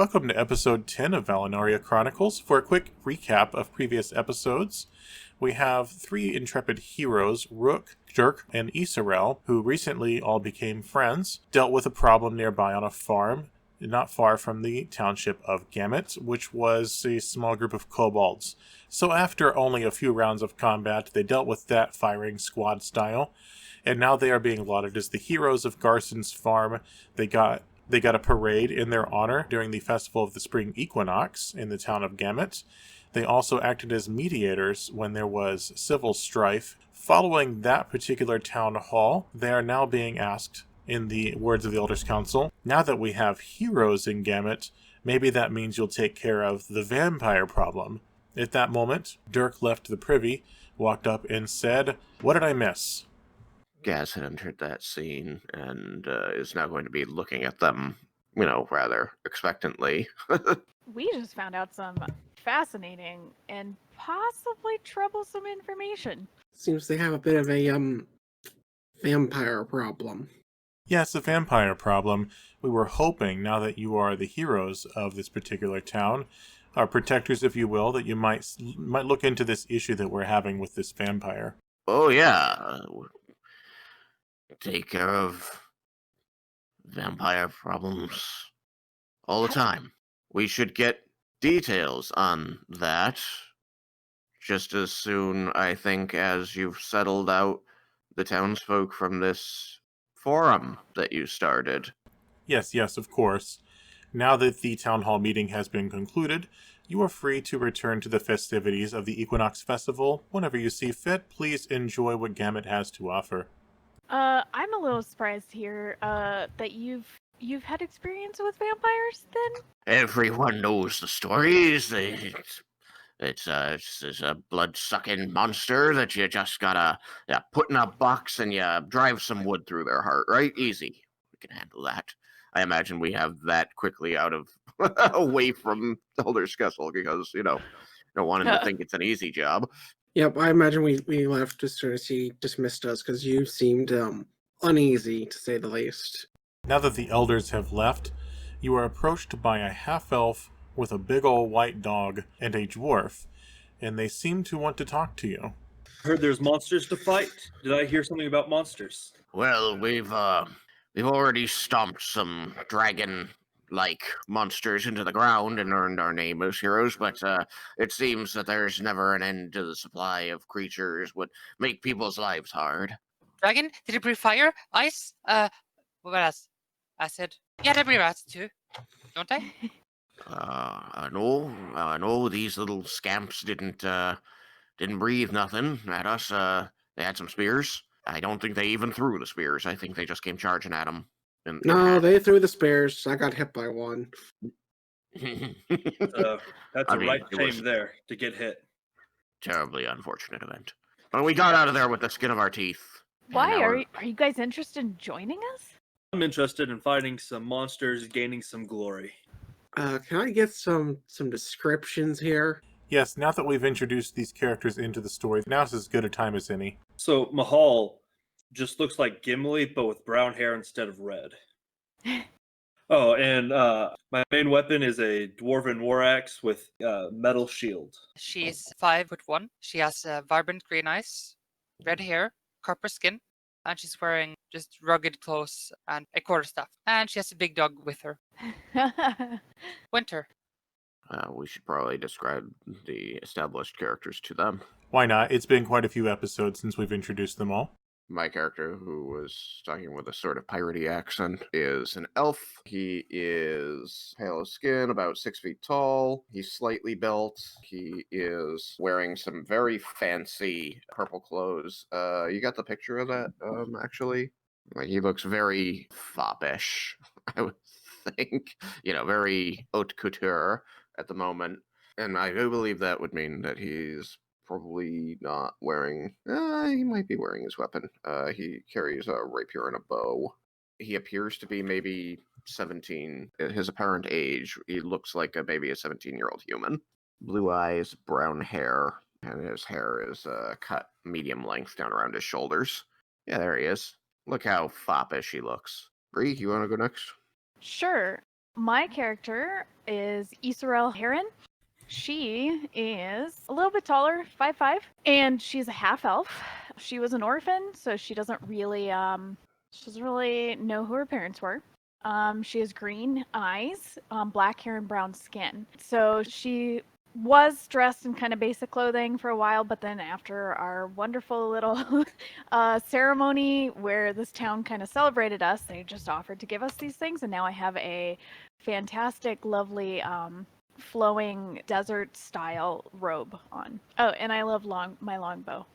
Welcome to episode 10 of Valanaria Chronicles. For a quick recap of previous episodes, we have three intrepid heroes, Rook, Dirk, and Ysarelle, who recently all became friends, dealt with a problem nearby on a farm, not far from the township of Gamut, which was a small group of kobolds. So after only a few rounds of combat, they dealt with that firing squad style, and now they are being lauded as the heroes of Garson's farm. They got a parade in their honor during the festival of the Spring Equinox in the town of Gamut. They also acted as mediators when there was civil strife. Following that particular town hall, they are now being asked, in the words of the Elders' Council, now that we have heroes in Gamut, maybe that means you'll take care of the vampire problem. At that moment, Dirk left the privy, walked up and said, "What did I miss?" Gaz had entered that scene and is now going to be looking at them, rather expectantly. We just found out some fascinating and possibly troublesome information. Seems they have a bit of a vampire problem. Yes, a vampire problem. We were hoping, now that you are the heroes of this particular town, our protectors, if you will, that you might look into this issue that we're having with this vampire. Oh, yeah. Take care of vampire problems all the time. We should get details on that just as soon, I think, as you've settled out the townsfolk from this forum that you started. Yes, of course. Now that the town hall meeting has been concluded, you are free to return to the festivities of the Equinox Festival. Whenever you see fit, please enjoy what Gamut has to offer. I'm a little surprised here, that you've had experience with vampires, then? Everyone knows the stories. It's a blood-sucking monster that you just gotta put in a box and you drive some wood through their heart, right? Easy. We can handle that. I imagine we have that quickly out of away from Elder Scessel because, don't want him to think it's an easy job. Yep, I imagine we left as soon as he dismissed us because you seemed uneasy, to say the least. Now that the elders have left, you are approached by a half-elf with a big old white dog and a dwarf, and they seem to want to talk to you. Heard there's monsters to fight. Did I hear something about monsters? Well, we've already stomped some dragon-like monsters into the ground and earned our name as heroes, but it seems that there's never an end to the supply of creatures would make people's lives hard. Dragon? Did it breathe fire? Ice? What else? Acid? Yeah, they breathe acid too, don't they? No, these little scamps didn't breathe nothing at us. They had some spears. I don't think they even threw the spears. I think they just came charging at them. No, they threw the spears. I got hit by one. That's right shame there to get hit. Terribly unfortunate event. But we got out of there with the skin of our teeth. Why? Are you guys interested in joining us? I'm interested in fighting some monsters, gaining some glory. Can I get some descriptions here? Yes, now that we've introduced these characters into the story, now's as good a time as any. So Mahal just looks like Gimli, but with brown hair instead of red. Oh, and my main weapon is a dwarven war axe with metal shield. She's 5'1". She has vibrant green eyes, red hair, copper skin, and she's wearing just rugged clothes and a quarterstaff. And she has a big dog with her. Winter. We should probably describe the established characters to them. Why not? It's been quite a few episodes since we've introduced them all. My character, who was talking with a sort of piratey accent, is an elf. He is pale of skin, about 6 feet tall. He's slightly built. He is wearing some very fancy purple clothes. You got the picture of that, actually? Like, he looks very foppish, I would think. Very haute couture at the moment. And I do believe that would mean that he's probably not wearing... he might be wearing his weapon. He carries a rapier and a bow. He appears to be maybe 17. At his apparent age, he looks like maybe a 17-year-old human. Blue eyes, brown hair, and his hair is cut medium length down around his shoulders. Yeah, there he is. Look how foppish he looks. Bree, you want to go next? Sure. my character is Ysarelle Heron. She is a little bit taller, 5'5", and she's a half elf. She was an orphan, so she doesn't really know who her parents were. She has green eyes, black hair, and brown skin. So she was dressed in kind of basic clothing for a while, but then after our wonderful little ceremony where this town kind of celebrated us, they just offered to give us these things, and now I have a fantastic, lovely flowing desert style robe on. Oh, and I love my longbow.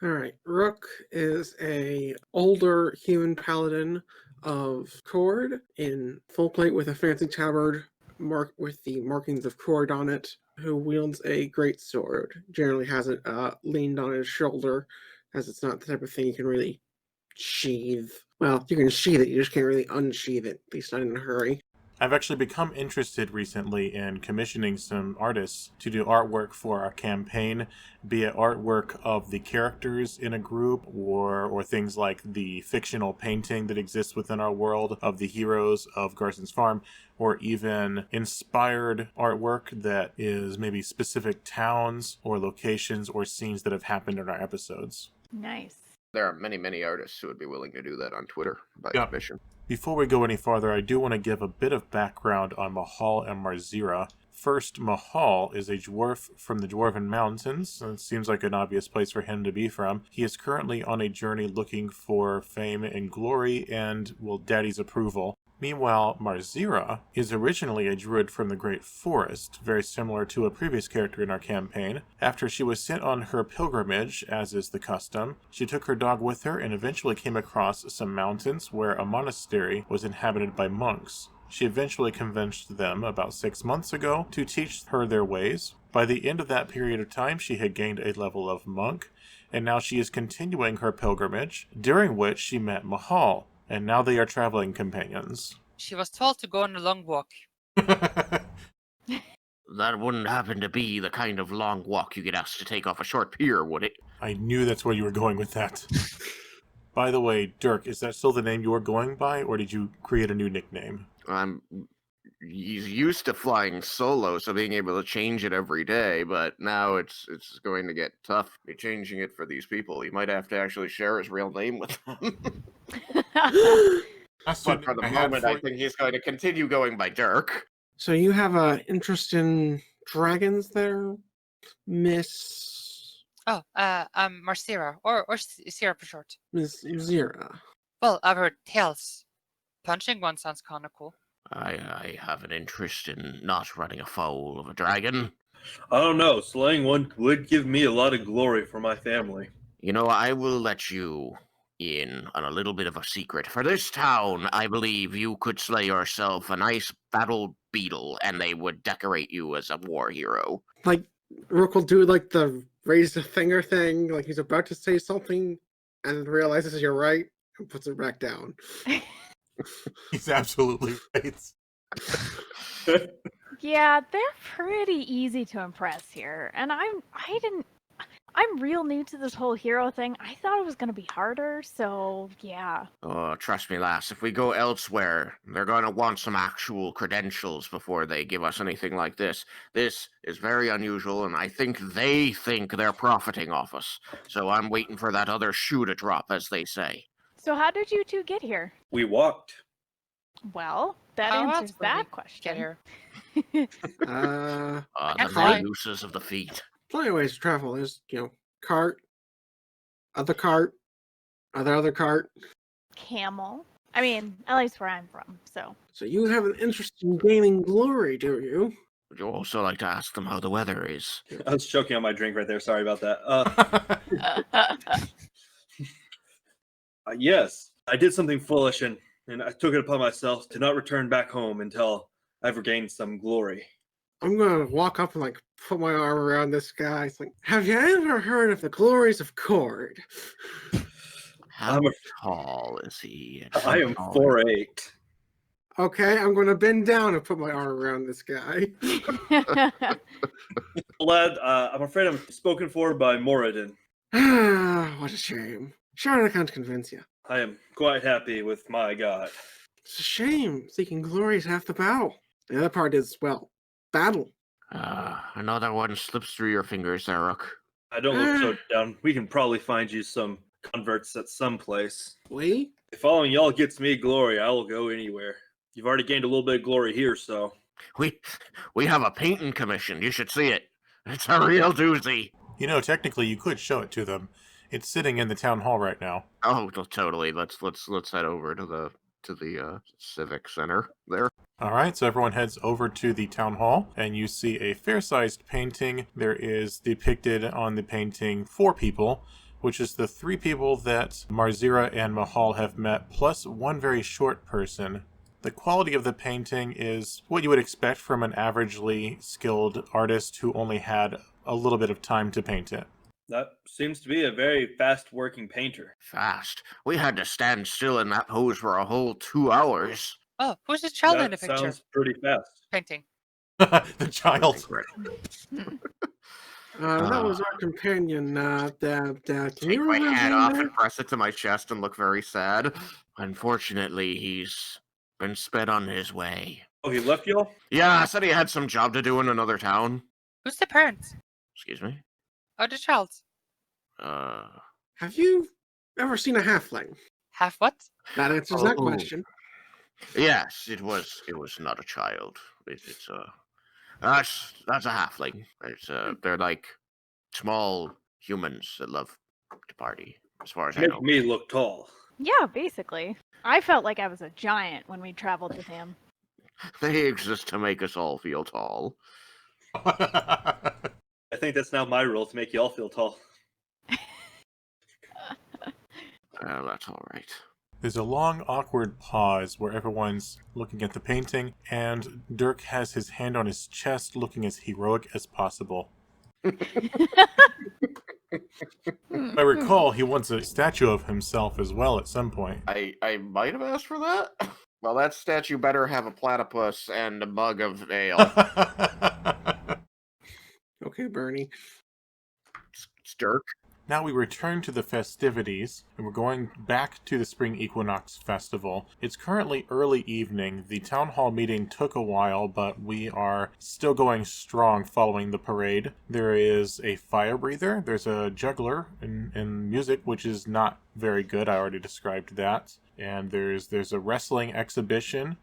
All right. Rook is a older human paladin of Cord in full plate with a fancy tabard marked with the markings of Cord on it, who wields a great sword. Generally has it leaned on his shoulder, as it's not the type of thing you can really sheathe. Well, you can sheathe it, you just can't really unsheathe it, at least not in a hurry. I've actually become interested recently in commissioning some artists to do artwork for our campaign, be it artwork of the characters in a group or things like the fictional painting that exists within our world of the heroes of Garson's Farm, or even inspired artwork that is maybe specific towns or locations or scenes that have happened in our episodes. Nice. There are many, many artists who would be willing to do that on Twitter by Yeah. commission. Before we go any farther, I do want to give a bit of background on Mahal and Marzira. First, Mahal is a dwarf from the Dwarven Mountains, and it seems like an obvious place for him to be from. He is currently on a journey looking for fame and glory and, well, Daddy's approval. Meanwhile, Marzira is originally a druid from the Great Forest, very similar to a previous character in our campaign. After she was sent on her pilgrimage, as is the custom, she took her dog with her and eventually came across some mountains where a monastery was inhabited by monks. She eventually convinced them about 6 months ago to teach her their ways. By the end of that period of time, she had gained a level of monk, and now she is continuing her pilgrimage, during which she met Mahal, and now they are traveling companions. She was told to go on a long walk. That wouldn't happen to be the kind of long walk you get asked to take off a short pier, would it? I knew that's where you were going with that. By the way, Dirk, is that still the name you were going by, or did you create a new nickname? He's used to flying solo, so being able to change it every day, but now it's going to get tough be changing it for these people. He might have to actually share his real name with them. But for the moment, I think he's going to continue going by Dirk. So you have an interest in dragons there, Miss... Oh, Marzira, or Sierra for short. Miss Zira. Well, I've heard tales. Punching one sounds kind of cool. I have an interest in not running afoul of a dragon. I don't know. Slaying one would give me a lot of glory for my family. You know, I will let you in on a little bit of a secret. For this town, I believe you could slay yourself a nice battle beetle, and they would decorate you as a war hero. Like, Rook will do like the raise the finger thing, like he's about to say something and realizes you're right and puts it back down. He's absolutely right. Yeah, they're pretty easy to impress here, and I'm real new to this whole hero thing. I thought it was gonna be harder, so yeah. Oh, trust me, lass, if we go elsewhere, they're going to want some actual credentials before they give us anything like this. This is very unusual, and I think they think they're profiting off us. So I'm waiting for that other shoe to drop, as they say. So how did you two get here? We walked. Well, that How else answers would we that Get question. here. The That's many fine. uses of the feet. Plenty of ways to travel. There's, cart, other cart, other cart. Camel. I mean, at least where I'm from, so. So you have an interest in gaining glory, do you? Would you also like to ask them how the weather is? I was choking on my drink right there. Sorry about that. Yes, I did something foolish, and I took it upon myself to not return back home until I've regained some glory. I'm gonna walk up and put my arm around this guy. It's like, have you ever heard of the glories of Cord? How tall is he? And I how am tall- 4'8". Okay, I'm gonna bend down and put my arm around this guy. Lad, I'm afraid I'm spoken for by Moradin. What a shame. Sure, I can't convince you. I am quite happy with my god. It's a shame. Seeking glory is half the battle. The other part is, well, battle. Another one slips through your fingers, there, Rook. I don't look so down. We can probably find you some converts at some place. We? If following y'all gets me glory, I will go anywhere. You've already gained a little bit of glory here, so. We have a painting commission. You should see it. It's a real doozy. You know, technically, you could show it to them. It's sitting in the town hall right now. Oh, totally. Let's head over to the civic center there. All right, so everyone heads over to the town hall, and you see a fair-sized painting. There is depicted on the painting 4 people, which is the 3 people that Marzira and Mahal have met, plus one very short person. The quality of the painting is what you would expect from an averagely skilled artist who only had a little bit of time to paint it. That seems to be a very fast-working painter. Fast. We had to stand still in that pose for a whole 2 hours. Oh, who's the child in That the picture? sounds pretty fast. Painting. The child. Incredible. That was our companion, Can Take you my remember his hat name off there? and press it to my chest and look very sad. Unfortunately, he's been sped on his way. Oh, he left y'all? Yeah, I said he had some job to do in another town. Who's the parents? Excuse me? Oh, the child. Have you ever seen a halfling? Half what? That answers that Oh. question. Yes, it was not a child. It's that's a halfling. It's they're like small humans that love to party, as far as I know. Make me look tall. Yeah, basically. I felt like I was a giant when we traveled with him. They exist to make us all feel tall. I think that's now my role to make y'all feel tall. That's all right. There's a long, awkward pause where everyone's looking at the painting, and Dirk has his hand on his chest, looking as heroic as possible. I recall he wants a statue of himself as well at some point. I might have asked for that. Well, that statue better have a platypus and a mug of ale. Okay, Bernie. It's Dirk. Now we return to the festivities, and we're going back to the Spring Equinox Festival. It's currently early evening. The town hall meeting took a while, but we are still going strong following the parade. There is a fire breather, there's a juggler in music, which is not very good. I already described that. And there's a wrestling exhibition.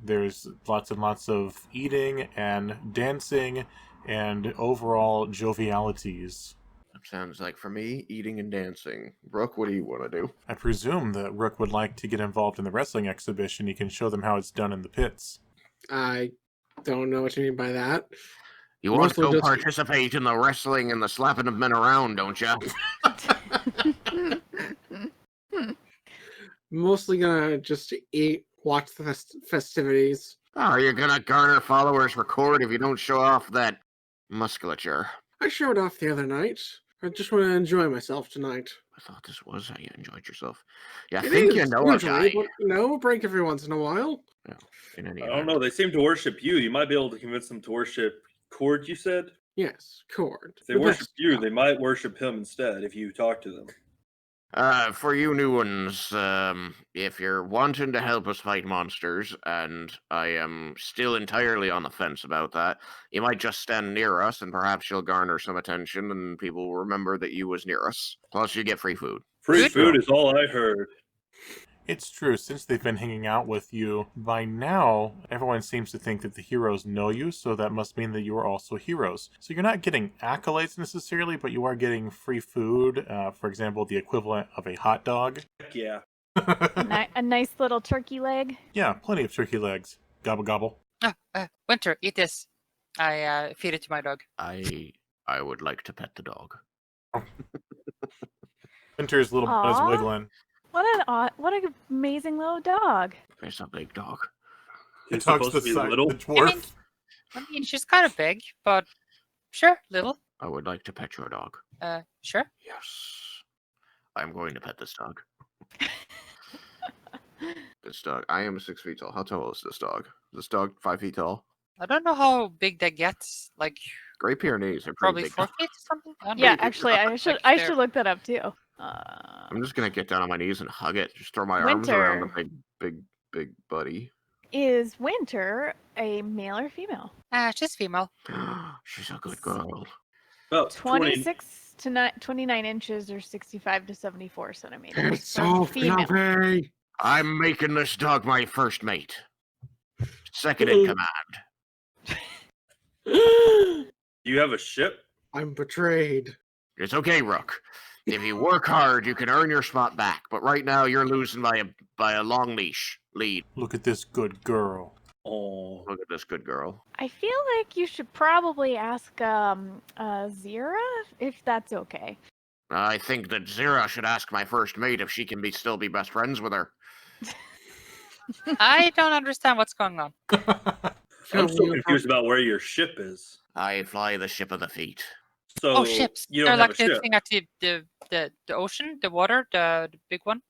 There's lots and lots of eating and dancing and overall jovialities. Sounds like for me, eating and dancing. Brooke, what do you want to do? I presume that Rook would like to get involved in the wrestling exhibition. He can show them how it's done in the pits. I don't know what you mean by that. You want to Mostly go just- participate in the wrestling and the slapping of men around, don't you? Mostly gonna just eat, watch the festivities. Oh, you're gonna garner followers for court if you don't show off that musculature. I showed off the other night. I just want to enjoy myself tonight. I thought this was how you enjoyed yourself. You It think you is, know a usually, guy. but a break every once in a while. In any I don't event. know. They seem to worship you. You might be able to convince them to worship Cord, you said? Yes, Cord. If they The worship best. you, they might worship him instead if you talk to them. For you new ones, if you're wanting to help us fight monsters, and I am still entirely on the fence about that, you might just stand near us and perhaps you'll garner some attention and people will remember that you was near us. Plus you get free food. Free Good. food is all I heard. It's true, since they've been hanging out with you, by now, everyone seems to think that the heroes know you, so that must mean that you are also heroes. So you're not getting accolades necessarily, but you are getting free food, for example, the equivalent of a hot dog. Heck yeah. A nice little turkey leg. Yeah, plenty of turkey legs. Gobble gobble. Winter, eat this. I feed it to my dog. I would like to pet the dog. Winter's little butt is Aw. wiggling. What an amazing little dog. It's a big dog. The He's dog's supposed the to be size little. of the dwarf. I mean, she's kind of big, but sure, little. I would like to pet your dog. Sure. Yes. I'm going to pet this dog. This dog. I am 6 feet tall. How tall is this dog? Is this dog 5 feet tall? I don't know how big that gets. Like Great Pyrenees are pretty probably big. 4 feet or something. I don't Yeah, know. actually, I should Like they're- look that up too. I'm just gonna get down on my knees and hug it. Just throw my arms around the Winter. big big buddy. Is Winter a male or female? She's female. She's a good girl. About 26 to 29 inches or 65 to 74 centimeters. It's so female. fluffy. I'm making this dog my first mate. Second in command. You have a ship? I'm betrayed. It's okay, Rook. If you work hard, you can earn your spot back. But right now, you're losing by a long lead. Look at this good girl. Oh, Look at this good girl. I feel like you should probably ask Zira if that's okay. I think that Zira should ask my first mate if she can still be best friends with her. I don't understand what's going on. I'm so confused about where your ship is. I fly the ship of the feet. So Oh, ships. You They're don't have like a the ship. thing at the ocean, the water, the big one.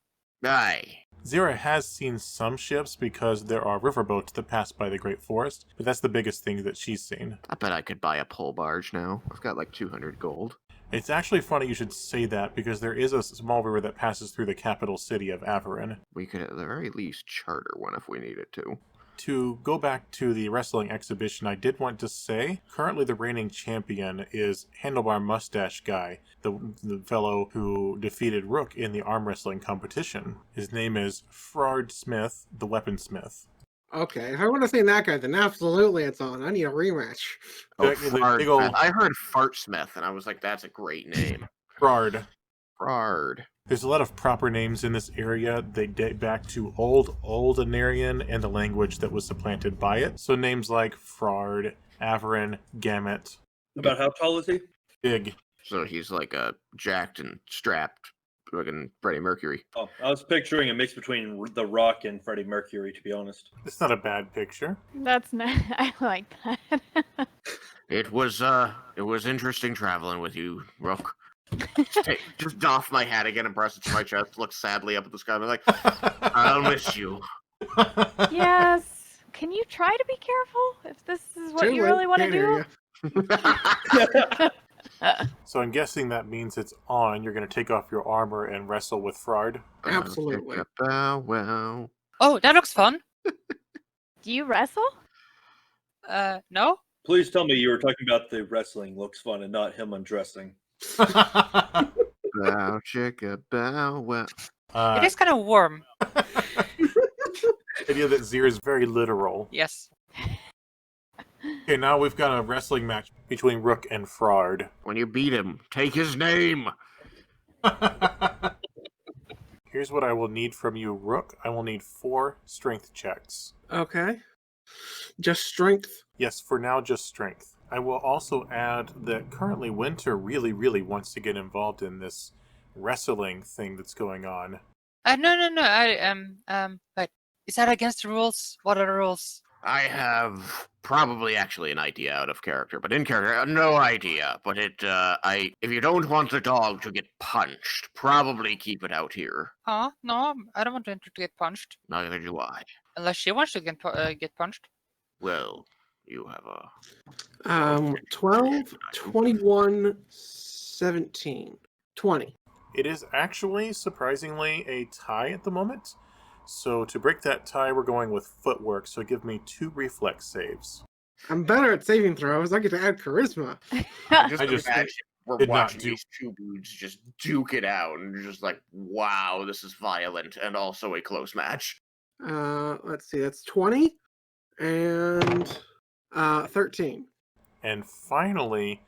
Aye. Zira has seen some ships because there are riverboats that pass by the Great Forest, but that's the biggest thing that she's seen. I bet I could buy a pole barge now. I've got like 200 gold. It's actually funny you should say that because there is a small river that passes through the capital city of Averin. We could at the very least charter one if we needed to. To go back to the wrestling exhibition, I did want to say, currently the reigning champion is Handlebar Mustache Guy, the fellow who defeated Rook in the arm wrestling competition. His name is Frard Smith, the weaponsmith. Okay, if I want to say that guy, then absolutely it's on. I need a rematch. Oh, The Fart big old- Smith. I heard Fart Smith, and I was like, that's a great name. Frard. Frard. There's a lot of proper names in this area. They date back to Old Anarian and the language that was supplanted by it. So names like Frard, Averin, Gamut. About how tall is he? Big. So he's like a jacked and strapped fucking Freddie Mercury. Oh, I was picturing a mix between The Rock and Freddie Mercury, to be honest. It's not a bad picture. That's not. I like that. It was interesting traveling with you, Rook. Just doff my hat again and press it to my chest, look sadly up at the sky, and be like, I'll miss you. Yes. Can you try to be careful if this is what you Too really late, want to can't hear do? ya. So I'm guessing that means it's on. You're going to take off your armor and wrestle with Frard. Absolutely. Bow wow. Oh, that looks fun. Do you wrestle? No. Please tell me you were talking about the wrestling looks fun and not him undressing. Bow chicka bow wow. It is kind of warm. The idea that Zir is very literal. Yes. Okay, now we've got a wrestling match between Rook and Frard. When you beat him, take his name. Here's what I will need from you, Rook. I will need 4 strength checks. Okay. Just strength. Yes, for now, just strength. I will also add that currently Winter really, really wants to get involved in this wrestling thing that's going on. No. But is that against the rules? What are the rules? I have probably actually an idea out of character, but in character, no idea. But if you don't want the dog to get punched, probably keep it out here. Huh? No, I don't want him to get punched. Neither do I. Unless she wants to get punched. Well, you have a 12, 21, 17, 20. It is actually, surprisingly, a tie at the moment. So to break that tie, we're going with footwork. So give me 2 reflex saves. I'm better at saving throws. I get to add charisma. I just imagine we're did not watching do- these two dudes just duke it out, and you're just like, wow, this is violent, and also a close match. Let's see, that's 20 and 13. And finally,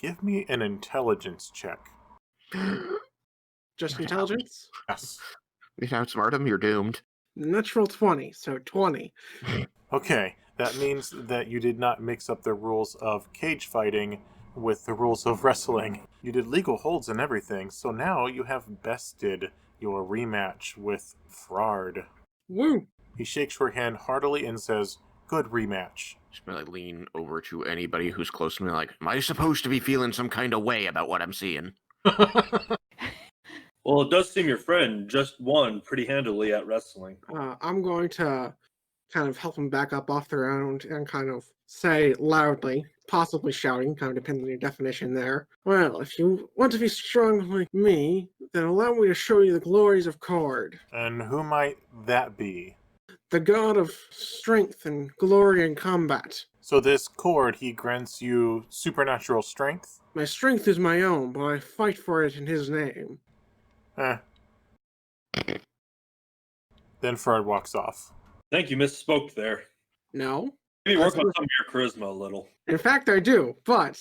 give me an intelligence check. Just intelligence? Yes. If you outsmart him, you're doomed. Natural 20, so 20. Okay, that means that you did not mix up the rules of cage fighting with the rules of wrestling. You did legal holds and everything, so now you have bested your rematch with Frard. Woo! He shakes your hand heartily and says, "Good rematch." Just like lean over to anybody who's close to me, like, am I supposed to be feeling some kind of way about what I'm seeing? Well, it does seem your friend just won pretty handily at wrestling. I'm going to kind of help him back up off the ground and kind of say loudly, possibly shouting, kind of depending on your definition there. Well, if you want to be strong like me, then allow me to show you the glories of Cord. And who might that be? the god of strength and glory in combat. So this cord, he grants you supernatural strength? My strength is my own, but I fight for it in his name. Eh. Then Ferd walks off. I think you misspoke there. No. Maybe work That's on some of your charisma a little. In fact, I do, but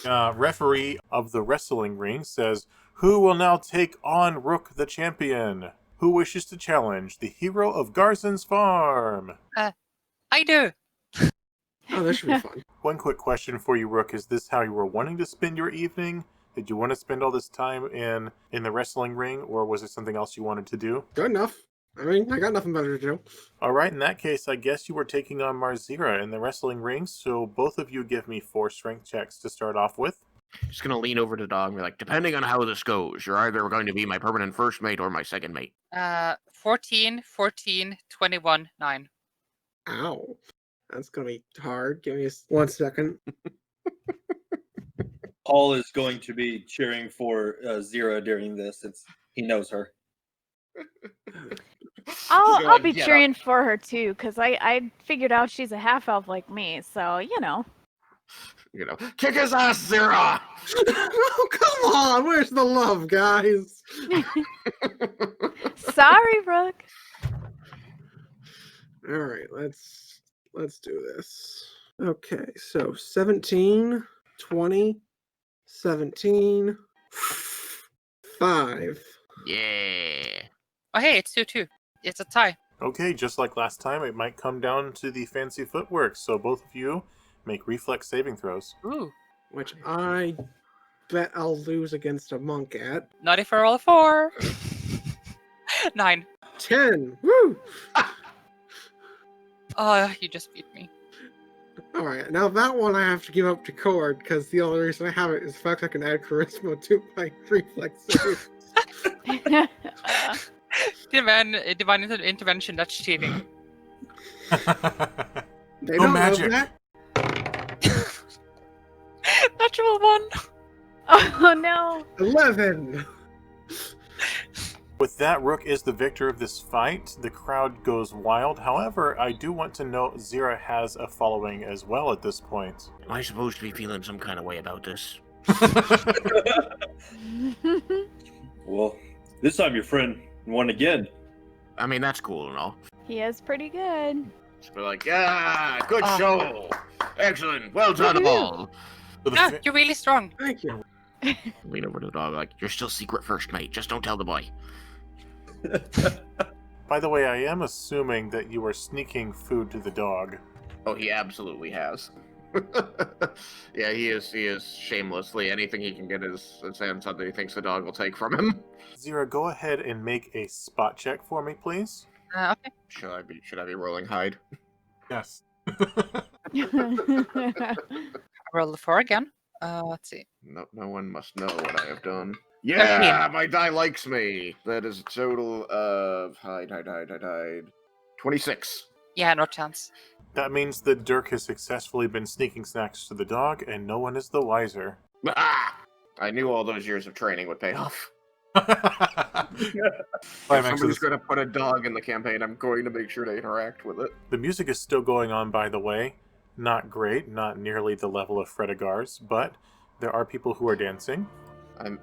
Referee of the wrestling ring says, "Who will now take on Rook the champion? Who wishes to challenge the hero of Garzon's farm?" I do. oh, this should be fun. One quick question for you, Rook. Is this how you were wanting to spend your evening? Did you want to spend all this time in the wrestling ring, or was it something else you wanted to do? Good enough. I mean, I got nothing better to do. All right, in that case, I guess you were taking on Marzira in the wrestling ring, so both of you give me 4 strength checks to start off with. Just gonna lean over to the dog and be like, depending on how this goes, you're either going to be my permanent first mate or my second mate. 14, 21, 9. Ow. That's gonna be hard. Give me 1 second. Paul is going to be cheering for Zira during this since he knows her. I'll be Get cheering for her too, because I figured out she's a half elf like me, so you know. You know, kick his ass, Zira! oh, come on! Where's the love, guys? Sorry, Rook. All right, let's do this. Okay, so 17, 20, 17, 5. Yeah. Oh, hey, it's 2-2. It's a tie. Okay, just like last time, it might come down to the fancy footwork, so both of you make reflex saving throws. Ooh. Which I bet I'll lose against a monk at. Not if I roll a 4. 9. 10. Woo! Oh, you just beat me. All right, now that one I have to give up to Cord because the only reason I have it is the fact I can add charisma to my reflex save. Divine intervention, that's cheating. They No don't magic. know that. Natural 1. Oh no. 11. With that, Rook is the victor of this fight. The crowd goes wild. However, I do want to note Zira has a following as well at this point. Am I supposed to be feeling some kind of way about this? Well, this time your friend won again. I mean, that's cool and all. He is pretty good. Just be like, yeah, good Ah. show. Excellent. Well done, Woohoo. all. So the Yeah, fa- you're really strong. Thank you. Lean over to the dog like, you're still secret first mate. Just don't tell the boy. By the way, I am assuming that you are sneaking food to the dog. Oh, he absolutely has. Yeah, he is shamelessly. Anything he can get his hands on that he thinks the dog will take from him. Zira, go ahead and make a spot check for me, please. Okay. Should I be rolling hide? Yes. I roll the 4 again. Let's see. No one must know what I have done. Yeah, my die likes me. That is a total of hide. 26. Yeah, no chance. That means that Dirk has successfully been sneaking snacks to the dog, and no one is the wiser. Ah! I knew all those years of training would pay off. If Climax of somebody's this- going to put a dog in the campaign, I'm going to make sure to interact with it. The music is still going on, by the way. Not great, not nearly the level of Fredegar's, but there are people who are dancing.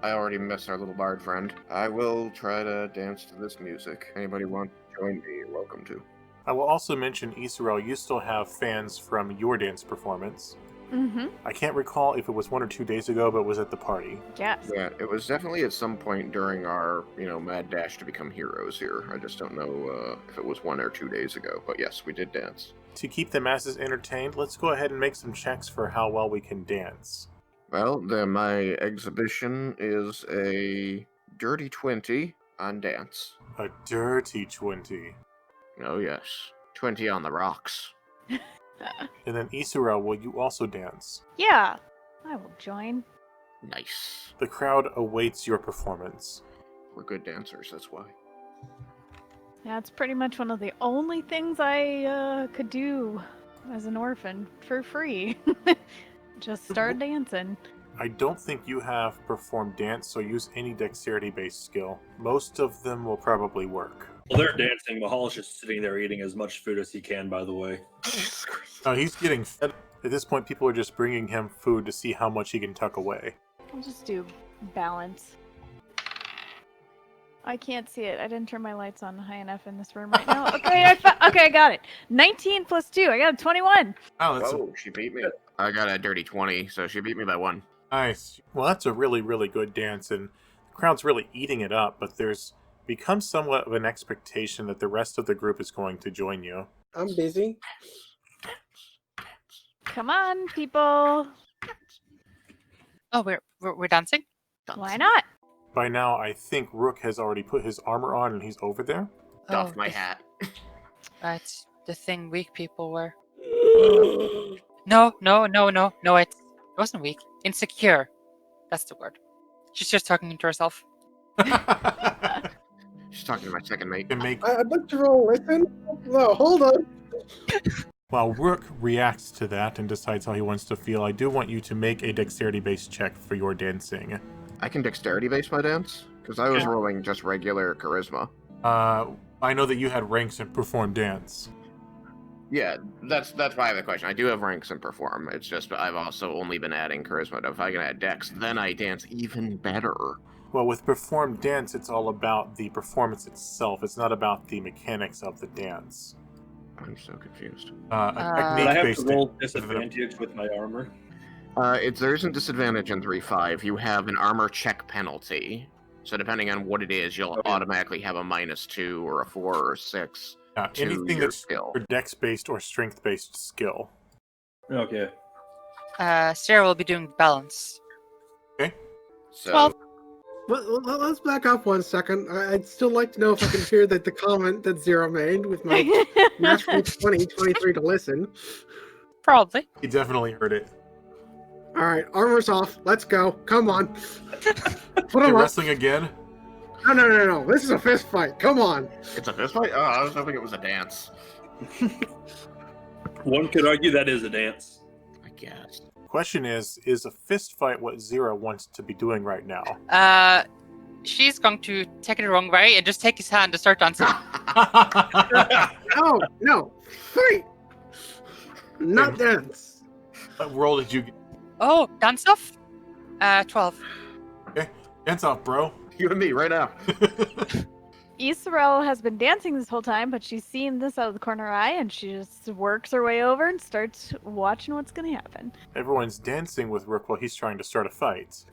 I already miss our little bard friend. I will try to dance to this music. Anybody want to join me, you're welcome to. I will also mention, Ysarelle, you still have fans from your dance performance. Mm-hmm. I can't recall if it was 1 or 2 days ago, but it was at the party. Yes. Yeah, it was definitely at some point during our, mad dash to become heroes here. I just don't know if it was 1 or 2 days ago. But yes, we did dance. To keep the masses entertained, let's go ahead and make some checks for how well we can dance. Well, my exhibition is a dirty 20 on dance. A dirty 20. Oh yes, 20 on the rocks. And then Ysarelle, will you also dance? Yeah. I will join. Nice. The crowd awaits your performance. We're good dancers, that's why. That's pretty much one of the only things I could do as an orphan for free. Just start dancing. I don't think you have performed dance, so use any dexterity-based skill. Most of them will probably work. Well, they're dancing. Mahal's just sitting there eating as much food as he can, by the way. Oh, he's getting fed. At this point, people are just bringing him food to see how much he can tuck away. I'll just do balance. I can't see it. I didn't turn my lights on high enough in this room right now. Okay, I got it. 19 plus 2. I got a 21. Oh, that's Whoa, she beat me. I got a dirty 20, so she beat me by 1. nice. Well, that's a really, really good dance, and the crowd's really eating it up, but there's become somewhat of an expectation that the rest of the group is going to join you. I'm busy. Come on, people. Oh, we're dancing? Why not? By now, I think Rook has already put his armor on and he's over there. Doff Oh, my hat. That's the thing weak people wear. No, it wasn't weak. Insecure. That's the word. She's just talking to herself. She's talking to my second mate. Can make I'd like to roll listen. No, hold on. While Rook reacts to that and decides how he wants to feel, I do want you to make a dexterity-based check for your dancing. I can dexterity base my dance? Because I was Yeah. rolling just regular charisma. I know that you had ranks in perform dance. Yeah, that's why I have the question. I do have ranks in perform. It's just I've also only been adding charisma. If I can add dex, then I dance even better. Well, with perform dance, it's all about the performance itself. It's not about the mechanics of the dance. I'm so confused. A But I have to technique-based roll dance. disadvantage with my armor. There isn't disadvantage in 3.5. You have an armor check penalty. So depending on what it is, you'll automatically have a -2 or a 4 or a 6 to Anything your that's skill. for dex-based or strength-based skill. Okay. Sarah will be doing balance. So 12. Let's back up 1 second. I'd still like to know if I can hear the comment that Zero made with my natural 23 to listen. Probably. He definitely heard it. All right, armor's off. Let's go. Come on. Put You're 'em up. wrestling again? No. This is a fist fight. Come on. it's a fist fight? Oh, I was hoping it was a dance. One could argue that is a dance. I guess. Question is a fist fight what Zero wants to be doing right now? She's going to take it the wrong way and just take his hand and start dancing. No. Fight. Not dance. What roll did you get? Oh, dance off? 12. Dance off, bro. You and me right now. Ysarelle has been dancing this whole time, but she's seen this out of the corner of her eye, and she just works her way over and starts watching what's going to happen. Everyone's dancing with Rook while he's trying to start a fight.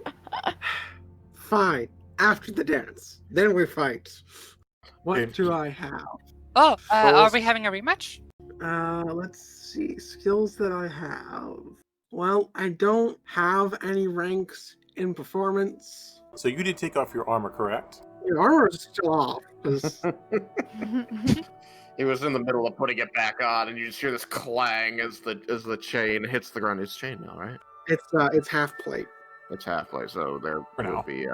Fine. After the dance, then we fight. What Okay. do I have? Oh, are Rolls. we having a rematch? Let's see. Skills that I have. Well, I don't have any ranks in performance. So you did take off your armor, correct? Your armor is still off. 'Cause He was in the middle of putting it back on, and you just hear this clang as the chain hits the ground. It's chain now, right? it's half plate. It's halfway, so there For now. will be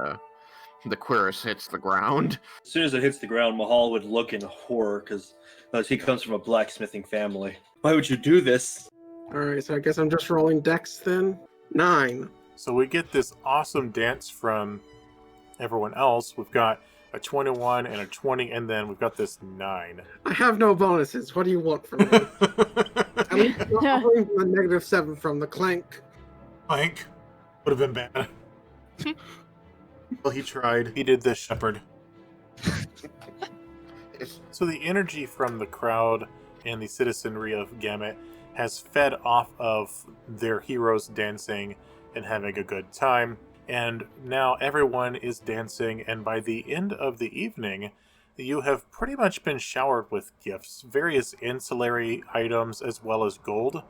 the cuirass hits the ground. As soon as it hits the ground, Mahal would look in horror because he comes from a blacksmithing family. Why would you do this? All right, so I guess I'm just rolling dex then. 9. So we get this awesome dance from everyone else. We've got a 21 and a 20, and then we've got this 9. I have no bonuses. What do you want from me? At least I'm not rolling from the -7 from the clank. Plank would have been bad. Well, he tried. He did this, Shepherd. So the energy from the crowd and the citizenry of Gamut has fed off of their heroes dancing and having a good time. And now everyone is dancing, and by the end of the evening, you have pretty much been showered with gifts, various ancillary items as well as gold.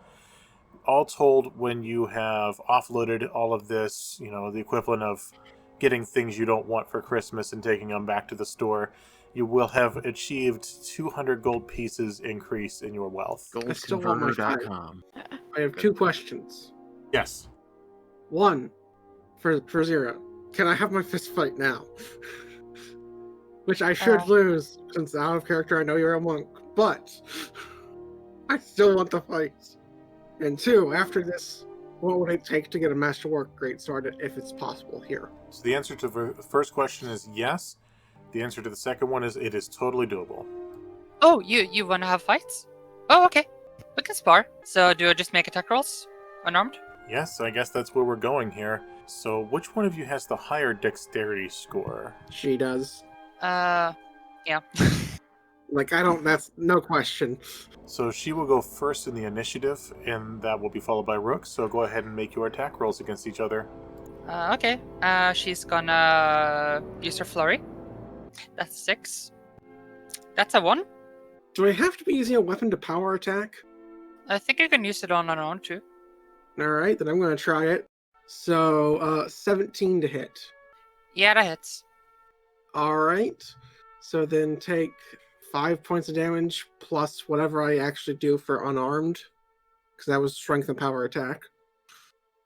All told, when you have offloaded all of this, the equivalent of getting things you don't want for Christmas and taking them back to the store, you will have achieved 200 gold pieces increase in your wealth. I still want my fight. Goldconverter.com. I have 2 questions. Yes. 1, for Zero. Can I have my fist fight now? Which I should lose, since out of character I know you're a monk, but I still want the fight. And 2, after this, what would it take to get a Masterwork Greatsword if it's possible here? So the answer to the first question is yes. The answer to the second one is it is totally doable. Oh, you want to have fights? Oh, okay. We can spar. So do I just make attack rolls? Unarmed? Yes, I guess that's where we're going here. So which one of you has the higher dexterity score? She does. Yeah. Like, I don't, that's no question. So she will go first in the initiative, and that will be followed by Rook. So go ahead and make your attack rolls against each other. Okay. She's gonna use her flurry. That's 6. That's a 1. Do I have to be using a weapon to power attack? I think you can use it on her own too. Alright, then I'm going to try it. So, 17 to hit. Yeah, that hits. Alright. So then take 5 points of damage plus whatever I actually do for unarmed. Because that was strength and power attack.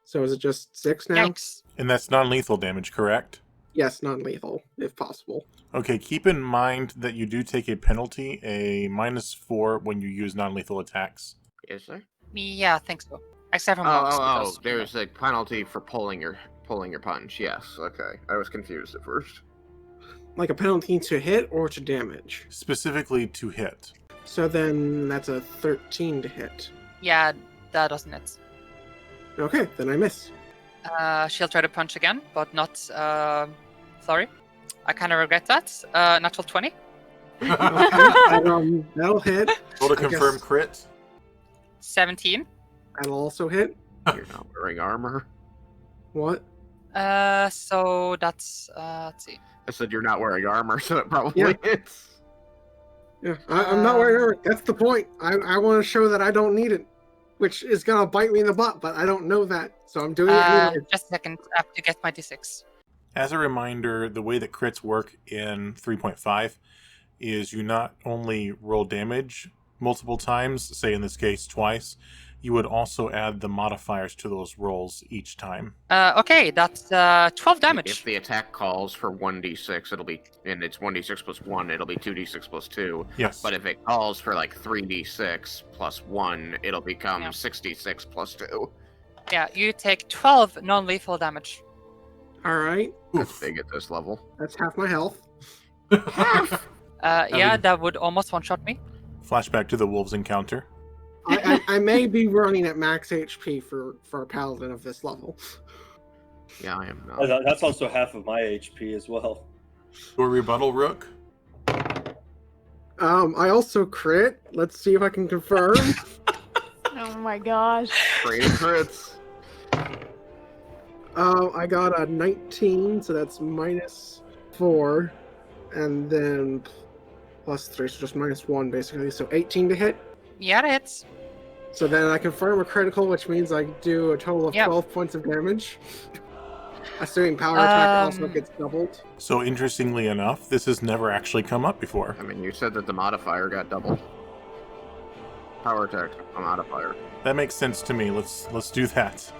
So is it just 6 now? Yikes. And that's non-lethal damage, correct? Yes, non-lethal, if possible. Okay, keep in mind that you do take a penalty, a -4 when you use non-lethal attacks. Is there? Yeah, I think so. Except for monks. because, you know. There's a penalty for pulling your punch. Yes, okay. I was confused at first. Like a penalty to hit or to damage. Specifically to hit. So then that's a 13 to hit. Yeah, that doesn't hit. Okay, then I miss. She'll try to punch again, but not flurry. I kind of regret that. Natural 20. Okay, that'll hit. Roll to I confirm guess- crit. 17. That'll also hit. You're not wearing armor. What? So that's let's see. I said you're not wearing armor, so it probably Yeah. hits. Yeah, I'm not wearing armor. That's the point. I want to show that I don't need it, which is gonna bite me in the butt, but I don't know that, so I'm doing it anyway. Just a second. I have to get my d6. As a reminder, the way that crits work in 3.5 is you not only roll damage multiple times, say in this case twice, you would also add the modifiers to those rolls each time. Okay, that's 12 damage. If the attack calls for 1d6, it'll be, and it's 1d6 plus 1, it'll be 2d6 plus 2. Yes. But if it calls for like 3d6 plus 1, it'll become Yeah. 6d6 plus 2. Yeah, you take 12 non-lethal damage. All right, That's Oof. big at this level. that's half my health. Yeah, that would almost one-shot me. Flashback to the wolves encounter. I may be running at max HP for a paladin of this level. Yeah, I am not. That's also half of my HP as well. Your rebuttal, Rook? I also crit. Let's see if I can confirm. Oh my gosh. Creative crits. I got a 19, so that's -4, and then +3, so just -1 basically. So 18 to hit. Yeah, that hits. So then I confirm a critical, which means I do a total of Yep. 12 points of damage. Assuming power attack also Um, gets doubled. So interestingly enough, this has never actually come up before. I mean, you said that the modifier got doubled. Power attack, a modifier. That makes sense to me. Let's do that.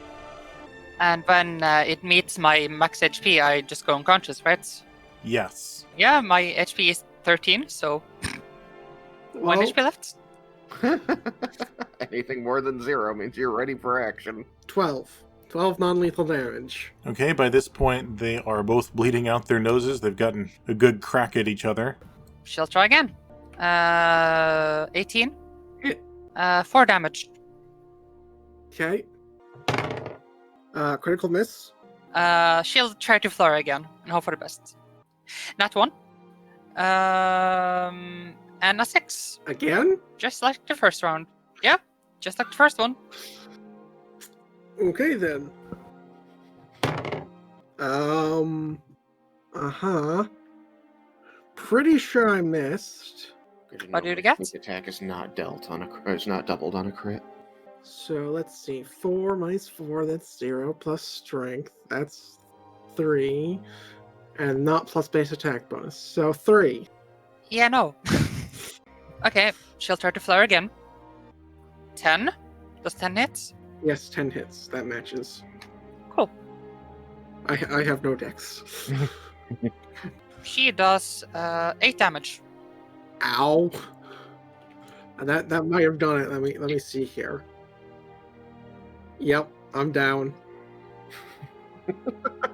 And when it meets my max HP, I just go unconscious, right? Yes. Yeah, my HP is 13, so 1 Well, HP left. Anything more than 0 means you're ready for action. 12. 12 non-lethal damage. Okay, by this point, they are both bleeding out their noses. They've gotten a good crack at each other. She'll try again. 18. Hit. 4 damage. Okay. Critical miss. She'll try to flurry again and hope for the best. Not 1. And a 6. Again? Just like the first round. Yeah, just like the first one. Okay then. Pretty sure I missed. Good to What know did you my get? sneak attack is not dealt on it's not doubled on a crit. So let's see. 4 minus 4, that's 0. Plus strength, that's 3. And not plus base attack bonus. So 3. Yeah, no. Okay, she'll try to flare again. 10. Does 10 hit? Yes, 10 hits. That matches. Cool. I have no dex. She does 8 damage. Ow. That might have done it. Let me see here. Yep, I'm down.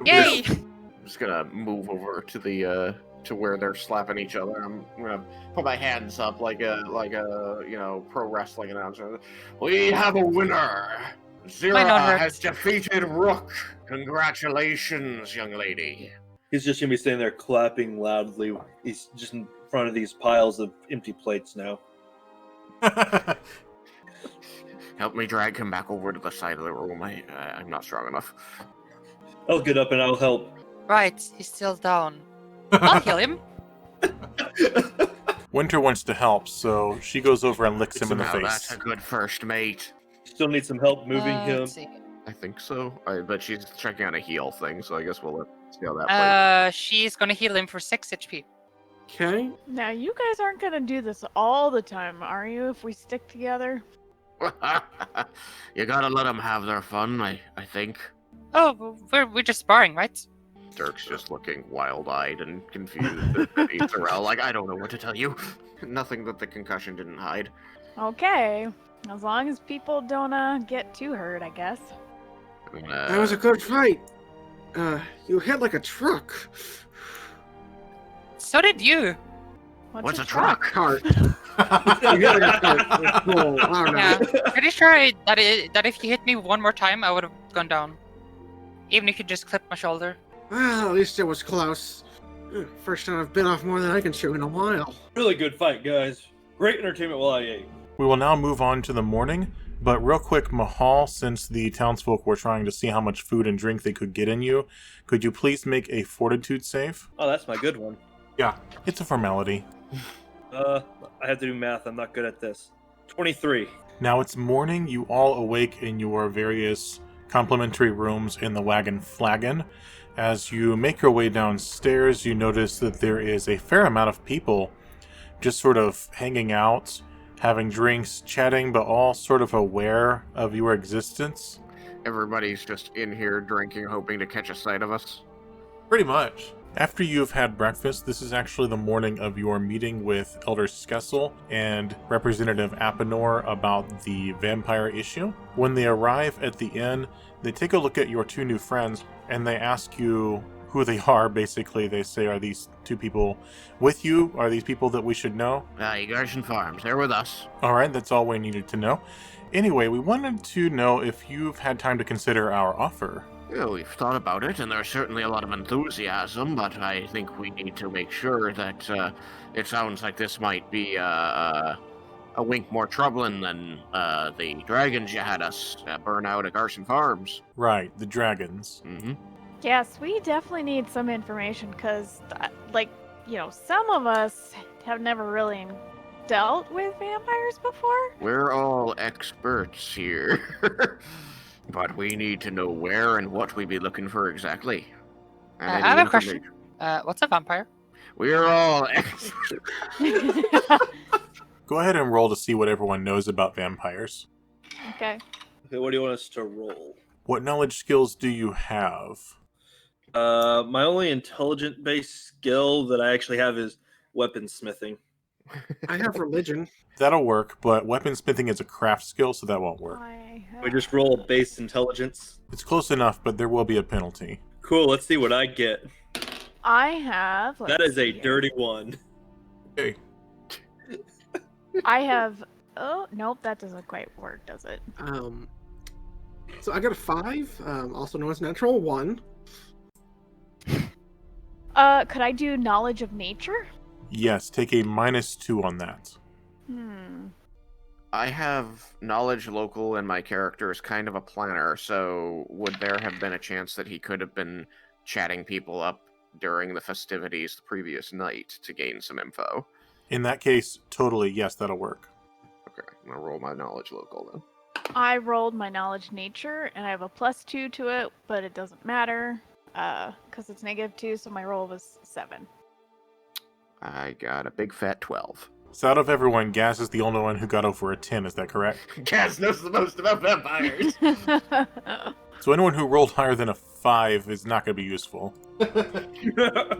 Yay! I'm just gonna move over to the to where they're slapping each other. I'm gonna put my hands up like a pro wrestling announcer. We have a winner. Might not Zira hurt. has defeated Rook. Congratulations, young lady. He's just gonna be standing there clapping loudly. He's just in front of these piles of empty plates now. Help me drag him back over to the side of the room. I'm not strong enough. I'll get up and I'll help. Right, he's still down. I'll kill him. Winter wants to help, so she goes over and licks him in the Now that's face. a good first mate. Still need some help moving him. Let's see. I think so. But she's checking on a heal thing, so I guess we'll see how that plays. She's gonna heal him for 6 HP. Okay. Now, you guys aren't going to do this all the time, are you, if we stick together? You gotta let them have their fun, I think. Oh, we're just sparring, right? Dirk's just looking wild-eyed and confused at Ysarelle, like, I don't know what to tell you. Nothing that the concussion didn't hide. Okay. As long as people don't get too hurt, I guess. That was a good fight. You hit like a truck. So did you. What's a truck? Cart. You hit like a cart. It's cool. I don't know. Yeah, pretty sure that if you hit me one more time, I would have gone down. Even if you just clipped my shoulder. Well, at least it was close. First time I've been off more than I can chew in a while. Really good fight, guys. Great entertainment while I ate. We will now move on to the morning, but real quick, Mahal, since the townsfolk were trying to see how much food and drink they could get in you, could you please make a fortitude save? Oh, that's my good one. Yeah, it's a formality. I have to do math. I'm not good at this. 23. Now it's morning, you all awake in your various complimentary rooms in the Wagon Flagon. As you make your way downstairs, you notice that there is a fair amount of people just sort of hanging out, having drinks, chatting, but all sort of aware of your existence. Everybody's just in here drinking, hoping to catch a sight of us. Pretty much. After you've had breakfast, this is actually the morning of your meeting with Elder Scessel and Representative Apenor about the vampire issue. When they arrive at the inn, they take a look at your two new friends and they ask you who they are. Basically, they say, are these two people with you? Are these people that we should know? Garrison Farms, they're with us. Alright, that's all we needed to know. Anyway, we wanted to know if you've had time to consider our offer. Yeah, we've thought about it, and there's certainly a lot of enthusiasm, but I think we need to make sure that it sounds like this might be a wink more troubling than the dragons you had us burn out at Garrison Farms. Right, the dragons. Mm-hmm. Yes, we definitely need some information because, some of us have never really dealt with vampires before. We're all experts here. But we need to know where and what we be looking for exactly. And I have any a question. information. What's a vampire? We're all experts. Go ahead and roll to see what everyone knows about vampires. Okay. Okay, what do you want us to roll? What knowledge skills do you have? My only intelligent-based skill that I actually have is weaponsmithing. I have religion. That'll work, but weaponsmithing is a craft skill, so that won't work. We just roll base intelligence. It's close enough, but there will be a penalty. Cool, let's see what I get. I have. That is a dirty one. Okay. I have. Oh, nope, that doesn't quite work, does it? So I got a 5, also known as natural 1. Could I do knowledge of nature? Yes, take a -2 on that. I have knowledge local, and my character is kind of a planner, so would there have been a chance that he could have been chatting people up during the festivities the previous night to gain some info? In that case, totally, yes, that'll work. Okay, I'm gonna roll my knowledge local then. I rolled my knowledge nature, and I have a +2 to it, but it doesn't matter, because it's -2, so my roll was 7. I got a big fat 12. So out of everyone, Gaz is the only one who got over a 10, is that correct? Gaz knows the most about vampires! So anyone who rolled higher than a 5 is not going to be useful.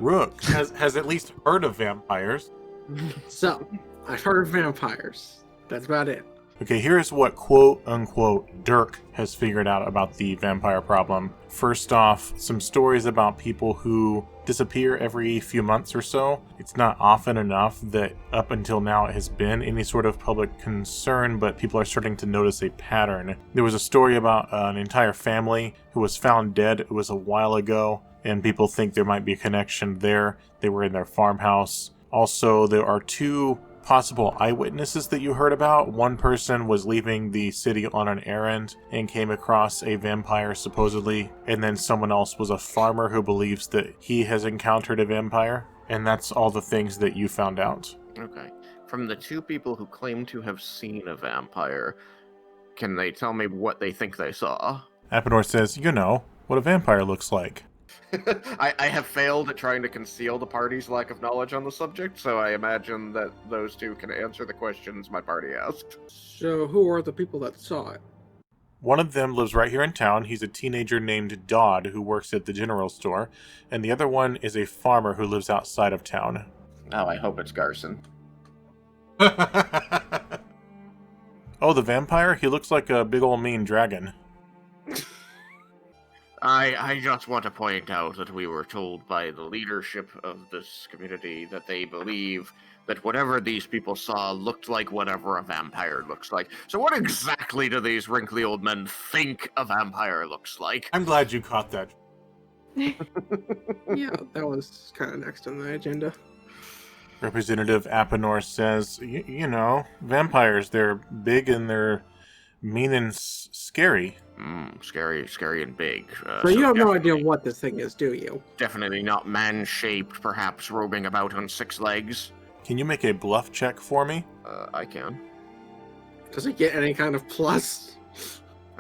Rook has at least heard of vampires. So, I've heard of vampires. That's about it. Okay, here's what quote-unquote Dirk has figured out about the vampire problem. First off, some stories about people who disappear every few months or so. It's not often enough that up until now it has been any sort of public concern, but people are starting to notice a pattern. There was a story about an entire family who was found dead. It was a while ago, and people think there might be a connection there. They were in their farmhouse. Also, there are 2 possible eyewitnesses that you heard about. One person was leaving the city on an errand and came across a vampire, supposedly, and then someone else was a farmer who believes that he has encountered a vampire, and that's all the things that you found out. Okay. From the 2 people who claim to have seen a vampire, can they tell me what they think they saw? Apenor says, you know, what a vampire looks like. I have failed at trying to conceal the party's lack of knowledge on the subject, so I imagine that those 2 can answer the questions my party asked. So who are the people that saw it? One of them lives right here in town. He's a teenager named Dodd who works at the general store, and the other one is a farmer who lives outside of town. Oh, I hope it's Garson. Oh, the vampire? He looks like a big old mean dragon. I just want to point out that we were told by the leadership of this community that they believe that whatever these people saw looked like whatever a vampire looks like. So what exactly do these wrinkly old men think a vampire looks like? I'm glad you caught that. Yeah, that was kind of next on the agenda. Representative Apenor says, you know, vampires, they're big and they're mean and scary. Scary and big. So you have no idea what this thing is, do you? Definitely not man-shaped, perhaps roving about on 6 legs. Can you make a bluff check for me? I can. Does it get any kind of plus?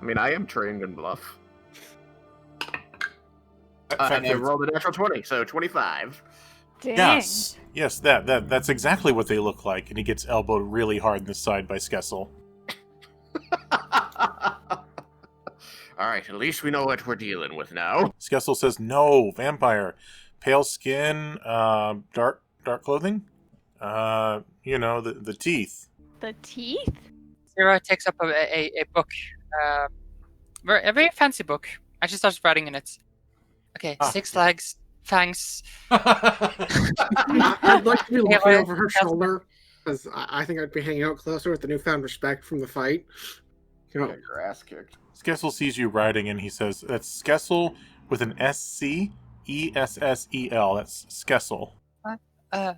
I mean, I am trained in bluff. fact, And I rolled a natural 20, so 25. Dang. Yes, that's exactly what they look like, and he gets elbowed really hard in the side by Scessel. Alright, at least we know what we're dealing with now. Scessel says, no, vampire. Pale skin, dark clothing? You know, the teeth. The teeth? Sarah takes up a book, a very fancy book, and she starts writing in it. Okay, 6 legs, fangs. I'd like to be looking Yeah, over her shoulder, because I think I'd be hanging out closer with the newfound respect from the fight. You know, Get your ass kicked. Scessel sees you writing, and he says, that's Scessel with an S-C-E-S-S-E-L. That's Scessel. Okay.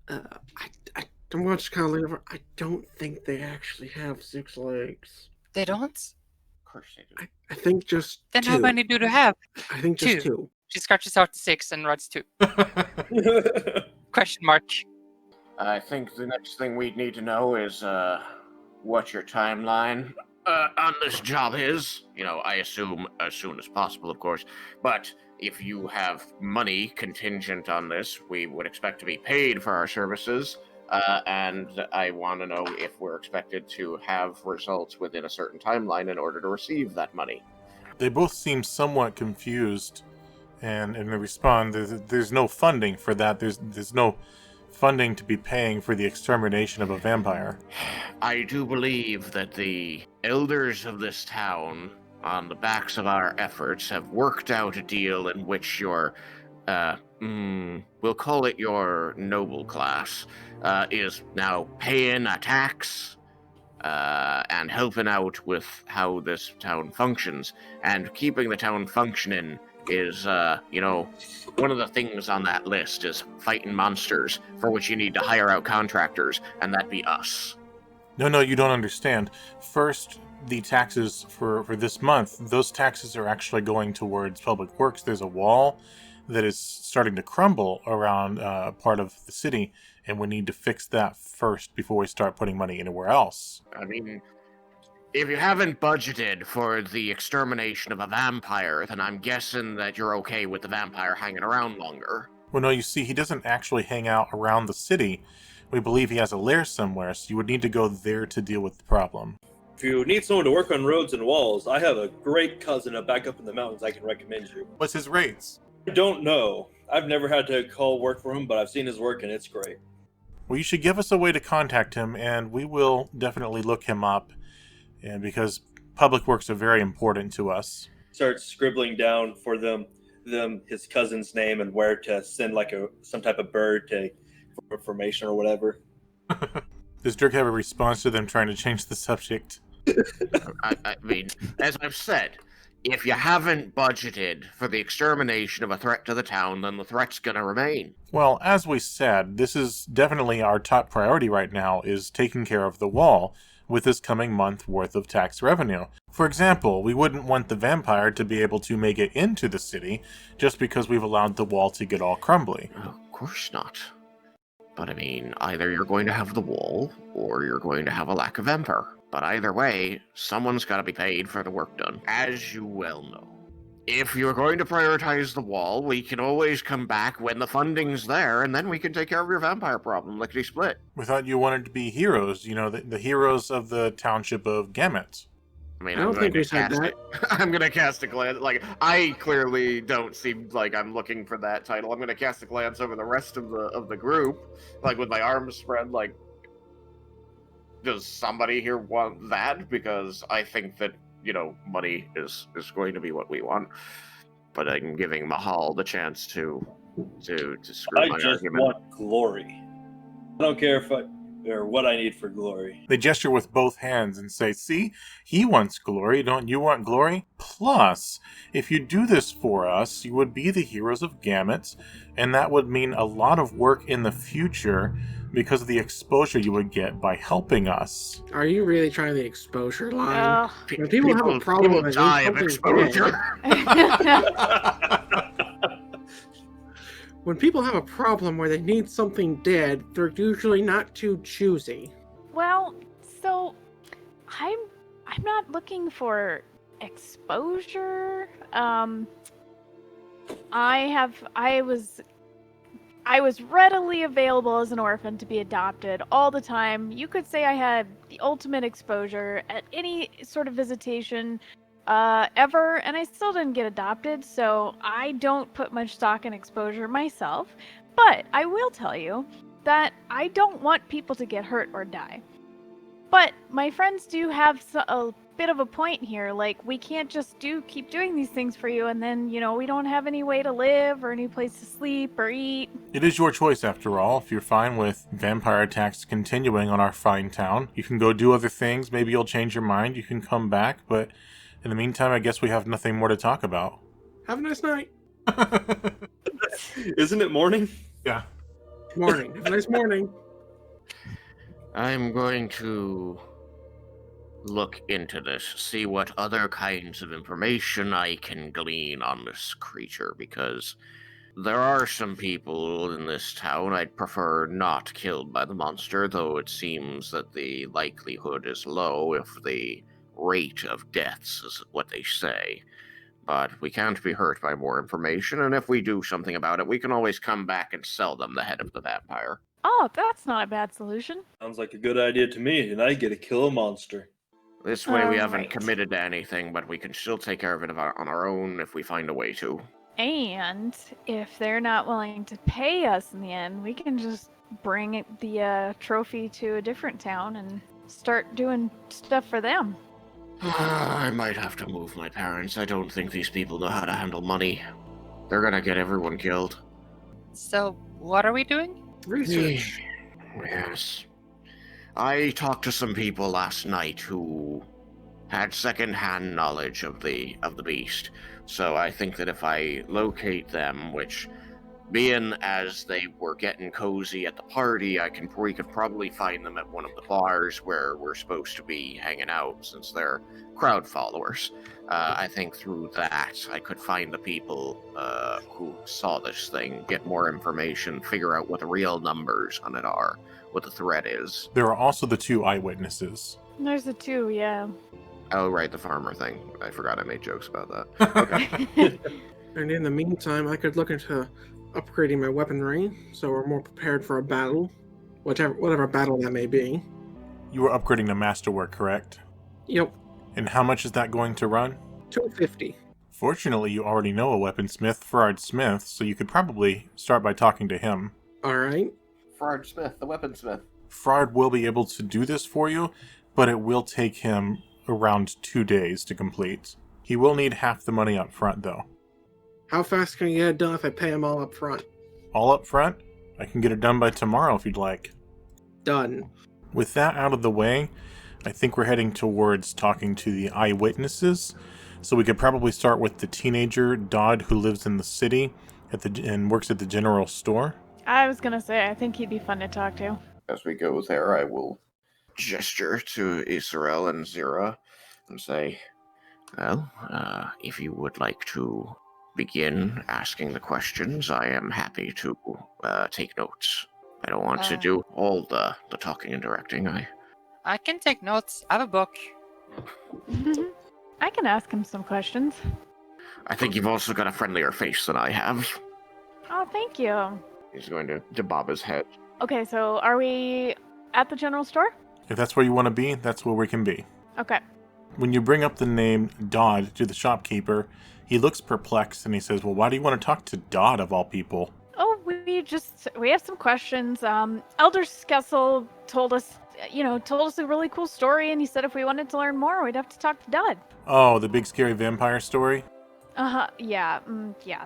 I'm just kind of leaning over. I don't think they actually have 6 legs. They don't? Of course they do. I think just Then 2. how many do they have? I think just 2. 2. She scratches out the 6 and writes 2. Question mark. I think the next thing we'd need to know is, what your timeline on this job is. You know, I assume as soon as possible, of course. But if you have money contingent on this, we would expect to be paid for our services. And I want to know if we're expected to have results within a certain timeline in order to receive that money. They both seem somewhat confused, and they respond, there's no funding for that. There's no funding to be paying for the extermination of a vampire. I do believe that the elders of this town, on the backs of our efforts, have worked out a deal in which your, we'll call it your noble class, is now paying a tax, and helping out with how this town functions. And keeping the town functioning is, one of the things on that list is fighting monsters, for which you need to hire out contractors, and that'd be us. No, you don't understand. First, the taxes for this month, those taxes are actually going towards public works. There's a wall that is starting to crumble around part of the city, and we need to fix that first before we start putting money anywhere else. I mean, if you haven't budgeted for the extermination of a vampire, then I'm guessing that you're okay with the vampire hanging around longer. Well, no, you see, he doesn't actually hang out around the city. We believe he has a lair somewhere, so you would need to go there to deal with the problem. If you need someone to work on roads and walls, I have a great cousin back up in the mountains I can recommend you. What's his rates? I don't know. I've never had to call work for him, but I've seen his work and it's great. Well, you should give us a way to contact him, and we will definitely look him up, and because public works are very important to us. Starts scribbling down for them his cousin's name and where to send like some type of bird for information or whatever. Does Dirk have a response to them trying to change the subject? I mean, as I've said, if you haven't budgeted for the extermination of a threat to the town, then the threat's gonna remain. Well, as we said, this is definitely our top priority right now, is taking care of the wall with this coming month worth of tax revenue. For example, we wouldn't want the vampire to be able to make it into the city just because we've allowed the wall to get all crumbly. Of course not. But I mean, either you're going to have the wall, or you're going to have a lack of emperor. But either way, someone's got to be paid for the work done, as you well know. If you're going to prioritize the wall, we can always come back when the funding's there, and then we can take care of your vampire problem, lickety-split. We thought you wanted to be heroes, the heroes of the township of Gamut. I mean, I don't think we said cast that. it. I'm gonna cast a glance. Like, I clearly don't seem like I'm looking for that title. I'm gonna cast a glance over the rest of the group, like with my arms spread. Like, does somebody here want that? Because I think that money is going to be what we want. But I'm giving Mahal the chance to screw I my just argument. want glory. I don't care or what I need for glory. They gesture with both hands and say, see, he wants glory, don't you want glory? Plus, if you do this for us, you would be the heroes of Gamut, and that would mean a lot of work in the future because of the exposure you would get by helping us. Are you really trying the exposure line? Ugh. When people have a problem people with die of something exposure. When people have a problem where they need something dead, they're usually not too choosy. Well, so I'm not looking for exposure. I was readily available as an orphan to be adopted all the time. You could say I had the ultimate exposure at any sort of visitation ever, and I still didn't get adopted, so I don't put much stock in exposure myself. But I will tell you that I don't want people to get hurt or die. But my friends do have a bit of a point here. Like, we can't just keep doing these things for you, and then, we don't have any way to live or any place to sleep or eat. It is your choice, after all. If you're fine with vampire attacks continuing on our fine town, you can go do other things. Maybe you'll change your mind. You can come back, but in the meantime, I guess we have nothing more to talk about. Have a nice night. Isn't it morning? Yeah. Morning. Have a nice morning. I'm going to look into this, see what other kinds of information I can glean on this creature, because there are some people in this town I'd prefer not killed by the monster, though it seems that the likelihood is low if the rate of deaths is what they say. But we can't be hurt by more information, and if we do something about it, we can always come back and sell them the head of the vampire. Oh, that's not a bad solution. Sounds like a good idea to me, and I get to kill a monster. This way we Oh, haven't right. committed to anything, but we can still take care of it on our own if we find a way to. And if they're not willing to pay us in the end, we can just bring the trophy to a different town and start doing stuff for them. I might have to move my parents. I don't think these people know how to handle money. They're gonna get everyone killed. So, what are we doing? Research. Yes. I talked to some people last night who had second-hand knowledge of the beast. So I think that if I locate them, which, being as they were getting cozy at the party, we could probably find them at one of the bars where we're supposed to be hanging out, since they're crowd followers. I think through that, I could find the people who saw this thing, get more information, figure out what the real numbers on it are, what the threat is. There are also the 2 eyewitnesses. There's the 2, yeah. Oh, right, the farmer thing. I forgot I made jokes about that. Okay. And in the meantime, I could look into upgrading my weaponry so we're more prepared for a battle, whatever battle that may be. You were upgrading the masterwork, correct? Yep, And how much is that going to run? 250. Fortunately, you already know a weaponsmith, Farard Smith, so you could probably start by talking to him. All right. Frard Smith, the weaponsmith. Frard will be able to do this for you, but it will take him around 2 days to complete. He will need half the money up front, though. How fast can you get it done if I pay him all up front? All up front? I can get it done by tomorrow if you'd like. Done. With that out of the way, I think we're heading towards talking to the eyewitnesses. So we could probably start with the teenager, Dodd, who lives in the city and works at the general store. I was gonna say, I think he'd be fun to talk to. As we go there, I will gesture to Ysarelle and Zira and say, well, if you would like to begin asking the questions, I am happy to take notes. I don't want to do all the talking and directing. I can take notes. I have a book. I can ask him some questions. I think you've also got a friendlier face than I have. Oh, thank you. He's going to bob his head. Okay, so are we at the general store? If that's where you want to be, that's where we can be. Okay. When you bring up the name Dodd to the shopkeeper, he looks perplexed and he says, well, why do you want to talk to Dodd of all people? Oh, we have some questions. Elder Scessel told us a really cool story, and he said if we wanted to learn more, we'd have to talk to Dodd. Oh, the big scary vampire story? Yeah,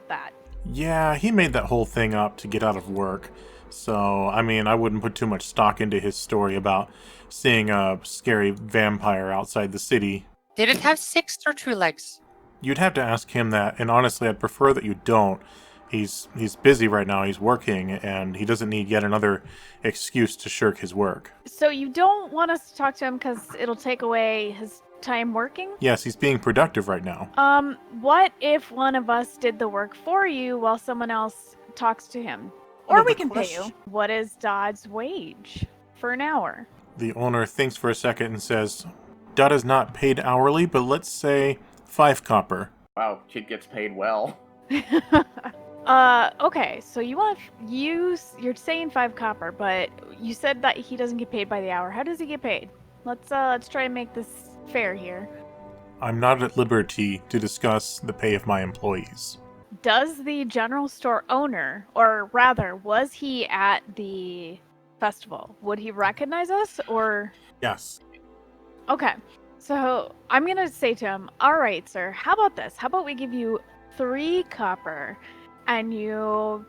that. Yeah, he made that whole thing up to get out of work. So, I mean, I wouldn't put too much stock into his story about seeing a scary vampire outside the city. Did it have 6 or 2 legs? You'd have to ask him that, and honestly, I'd prefer that you don't. He's busy right now, he's working, and he doesn't need yet another excuse to shirk his work. So you don't want us to talk to him because it'll take away his time working? Yes, he's being productive right now. What if one of us did the work for you while someone else talks to him? Or we can pay you. What is Dodd's wage for an hour? The owner thinks for a second and says, Dodd is not paid hourly, but let's say 5 copper. Wow, kid gets paid well. Okay, so you're saying 5 copper, but you said that he doesn't get paid by the hour. How does he get paid? Let's try and make this fair here. I'm not at liberty to discuss the pay of my employees. Does the general store owner, or rather, was he at the festival? Would he recognize us, or? Yes. Okay, so I'm gonna say to him, all right, sir, how about this? How about we give you 3 copper, and you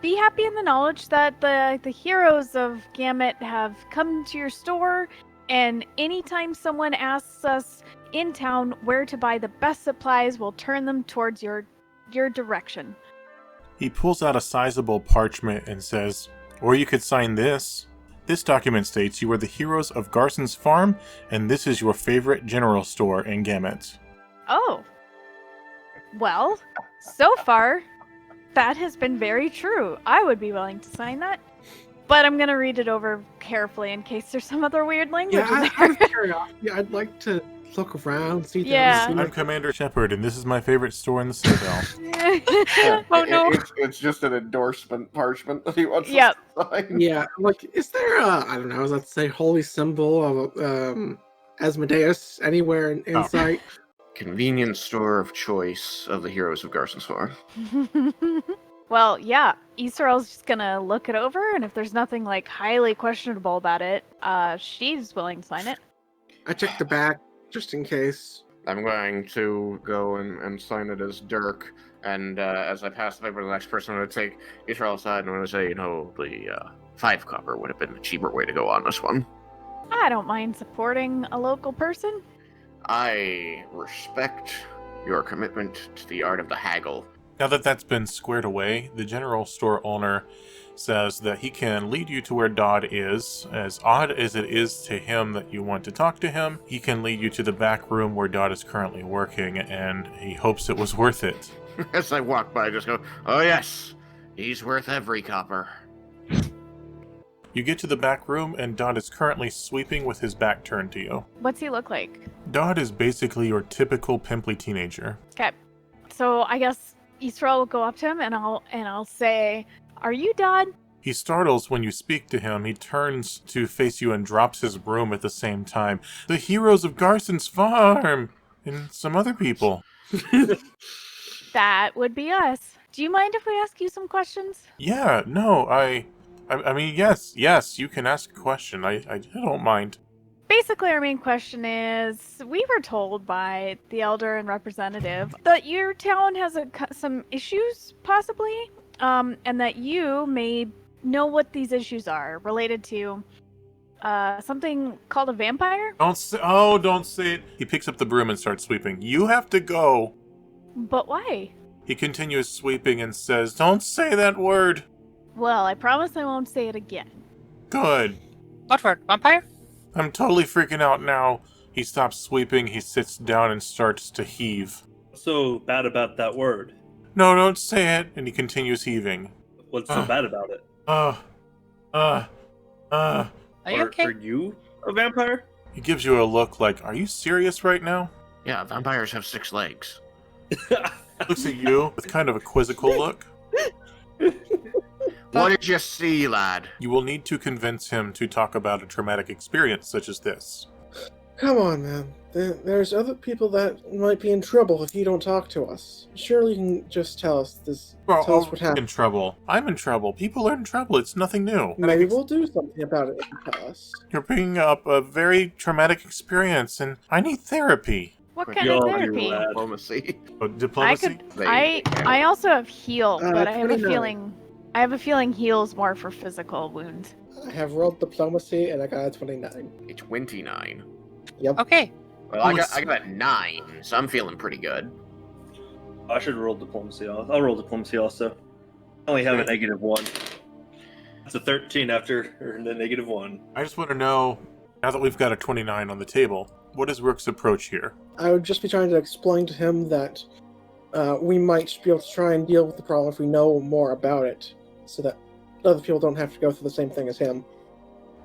be happy in the knowledge that the heroes of Gamut have come to your store, and anytime someone asks us in town where to buy the best supplies, we'll turn them towards your direction. He pulls out a sizable parchment and says, or you could sign this. This document states you are the heroes of Garson's Farm, and this is your favorite general store in Gamut. Oh. Well, so far, that has been very true. I would be willing to sign that. But I'm going to read it over carefully in case there's some other weird language in there. I'm curious. Yeah, I'd like to look around, see if Yeah. I'm Commander Shepard, and this is my favorite store in the Citadel. Oh no. It's just an endorsement parchment that he wants Yep. us to sign. Yeah, like, is there I don't know, let's say holy symbol of Asmodeus anywhere in sight? Convenience store of choice of the heroes of Garson's Farm. Well, yeah, Ysarelle's just gonna look it over, and if there's nothing like highly questionable about it, she's willing to sign it. I checked the back just in case. I'm going to go and sign it as Dirk, and as I pass the paper to the next person, I'm going to take Ysarelle aside and I'm going to say, the 5 copper would have been the cheaper way to go on this one. I don't mind supporting a local person. I respect your commitment to the art of the haggle. Now that that's been squared away, the general store owner says that he can lead you to where Dodd is. As odd as it is to him that you want to talk to him, he can lead you to the back room where Dodd is currently working, and he hopes it was worth it. As I walk by, I just go, oh yes, he's worth every copper. You get to the back room, and Dodd is currently sweeping with his back turned to you. What's he look like? Dodd is basically your typical pimply teenager. Okay, so I guess Ysarelle will go up to him, and I'll say, "Are you Dodd?" He startles when you speak to him. He turns to face you and drops his broom at the same time. The heroes of Garson's Farm! And some other people. That would be us. Do you mind if we ask you some questions? Yeah, no, I mean, yes, you can ask a question. I don't mind. Basically, our main question is, we were told by the elder and representative that your town has some issues, possibly, and that you may know what these issues are related to something called a vampire. Don't say it. He picks up the broom and starts sweeping. You have to go. But why? He continues sweeping and says, don't say that word. Well, I promise I won't say it again. Good. What word? Vampire? I'm totally freaking out now. He stops sweeping, he sits down and starts to heave. What's so bad about that word? No, don't say it. And he continues heaving. What's so bad about it? Are you okay? Are you a vampire? He gives you a look like, are you serious right now? Yeah, vampires have 6 legs. Looks at you with kind of a quizzical look. What did you see, lad? You will need to convince him to talk about a traumatic experience such as this. Come on, man. There's other people that might be in trouble if you don't talk to us. Surely you can just tell us this. Well, tell us what happened. in trouble. I'm in trouble. People are in trouble. It's nothing new. Maybe we'll do something about it if you tell us. You're bringing up a very traumatic experience, and I need therapy. What Quick, kind of y'all do therapy? that. Diplomacy. Diplomacy? I also have heal, but I have a 29. feeling heal's more for physical wounds. I have rolled diplomacy and I got a 29. A 29. Yep. Okay. Well, I got a 9, so I'm feeling pretty good. I should roll diplomacy. I'll roll diplomacy also. I only have a -1. It's a 13 after the -1. I just want to know, now that we've got a 29 on the table, what is Rook's approach here? I would just be trying to explain to him that we might be able to try and deal with the problem if we know more about it, so that other people don't have to go through the same thing as him.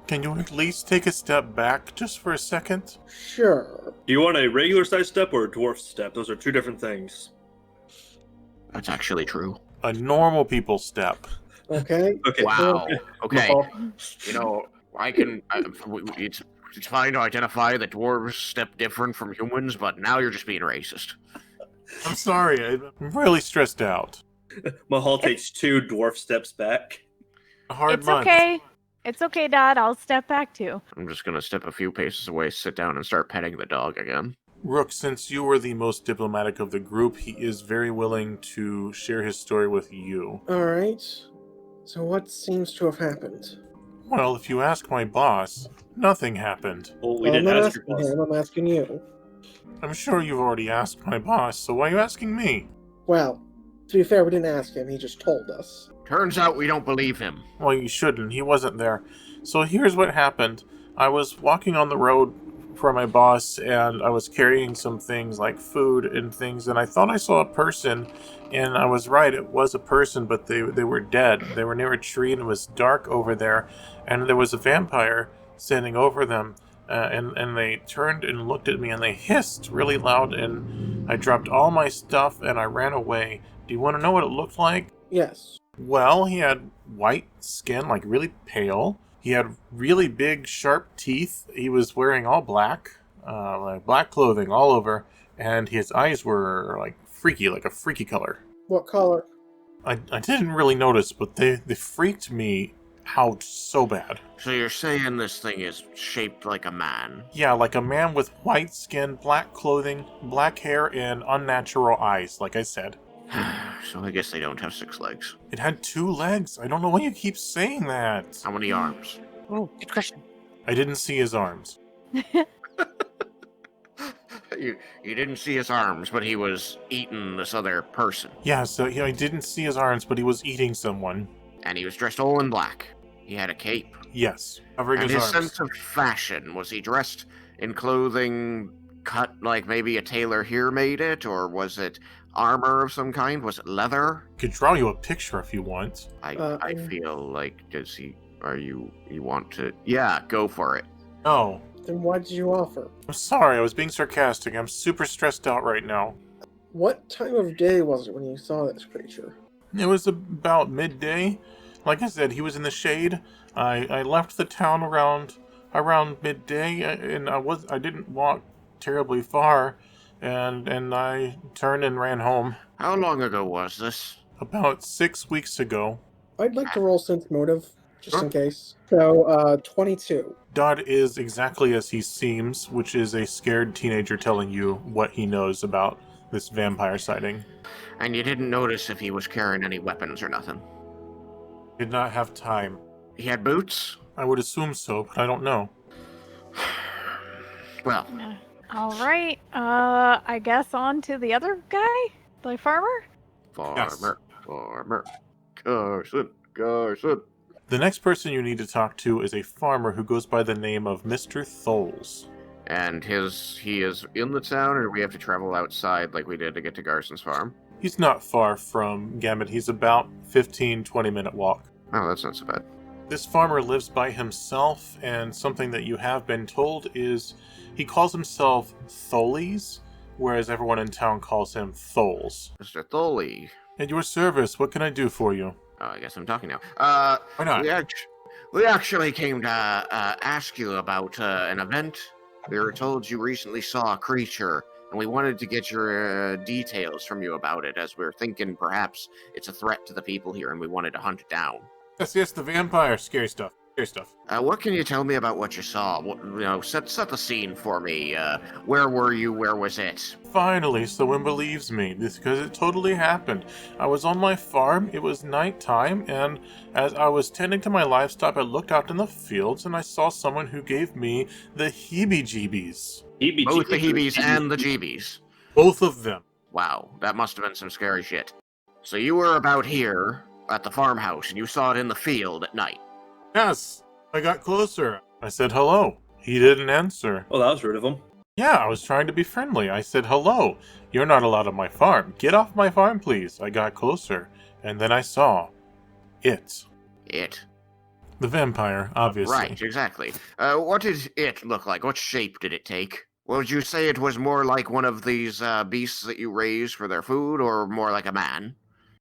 Can you at least take a step back just for a second? Sure. Do you want a regular size step or a dwarf step? Those are 2 different things. That's actually true. A normal people step. Okay. Okay. Wow. Okay. Well, You know, it's fine to identify that dwarves step different from humans, but now you're just being racist. I'm sorry, I'm really stressed out. Mahal takes 2 dwarf steps back. A hard It's month. okay. It's okay, Dad. I'll step back too. I'm just gonna step a few paces away, sit down, and start petting the dog again. Rook, since you were the most diplomatic of the group, he is very willing to share his story with you. alright. So what seems to have happened? Well, if you ask my boss, nothing happened. Well, we Well, I'm didn't not ask your asking boss. him, I'm asking you. I'm sure you've already asked my boss, so why are you asking me? Well, to be fair, we didn't ask him, he just told us. Turns out we don't believe him. Well, you shouldn't. He wasn't there. So here's what happened. I was walking on the road for my boss, and I was carrying some things like food and things, and I thought I saw a person, and I was right. It was a person, but they were dead. They were near a tree, and it was dark over there, and there was a vampire standing over them, and they turned and looked at me, and they hissed really loud, and I dropped all my stuff, and I ran away. Do you want to know what it looked like? Yes. Well, he had white skin, like really pale. He had really big, sharp teeth. He was wearing all black, like black clothing all over, and his eyes were like freaky, like a freaky color. What color? I didn't really notice, but they freaked me out so bad. So you're saying this thing is shaped like a man? Yeah, like a man with white skin, black clothing, black hair, and unnatural eyes, like I said. So I guess they don't have 6 legs. It had 2 legs. I don't know why you keep saying that. How many arms? Oh, good question. I didn't see his arms. You didn't see his arms, but he was eating this other person. Yeah, so I didn't see his arms, but he was eating someone. And he was dressed all in black. He had a cape. Yes, covering And his his arms. sense of fashion, was he dressed in clothing cut like maybe a tailor here made it? Or was it armor of some kind? Was it leather? Could draw you a picture if you want. I feel like, you want to... Yeah, go for it. No, Then why did you offer? I'm sorry, I was being sarcastic. I'm super stressed out right now. What time of day was it when you saw this creature? It was about midday. Like I said, he was in the shade. I left the town around midday, and I didn't walk terribly far, and I turned and ran home. How long ago was this? About 6 weeks ago. I'd like to roll sense motive. just Sure. in case. So, 22. Dodd is exactly as he seems, which is a scared teenager telling you what he knows about this vampire sighting. And you didn't notice if he was carrying any weapons or nothing. Did not have time. He had boots? I would assume so, but I don't know. Well, All right. I guess on to the other guy, the farmer. farmer. Carson. The next person you need to talk to is a farmer who goes by the name of Mr. Tholes. And he is in the town, or do we have to travel outside like we did to get to Garson's farm? He's not far from Gamut. He's about 15-20 minute walk. Oh, that's not so bad. This farmer lives by himself, and something that you have been told is he calls himself Tholes, whereas everyone in town calls him Tholes. Mr. Thole. At your service, what can I do for you? Oh, I guess I'm talking now. Why not? We actually came to ask you about an event. We were told you recently saw a creature, and we wanted to get your details from you about it, as we're thinking perhaps it's a threat to the people here, and we wanted to hunt it down. Yes, the vampire. Scary stuff. Scary stuff. What can you tell me about what you saw? Set the scene for me. Where were you? Where was it? Finally, someone believes me, because it totally happened. I was on my farm, it was nighttime, and as I was tending to my livestock, I looked out in the fields, and I saw someone who gave me the heebie-jeebies. Both the heebies and the jeebies. Both of them. Wow, that must have been some scary shit. So you were about here at the farmhouse, and you saw it in the field at night. Yes, I got closer. I said hello. He didn't answer. Oh, that was rude of him. Yeah, I was trying to be friendly. I said hello. You're not allowed on my farm. Get off my farm, please. I got closer, and then I saw it. It. The vampire, obviously. Right, exactly. What did it look like? What shape did it take? Would you say it was more like one of these beasts that you raise for their food, or more like a man?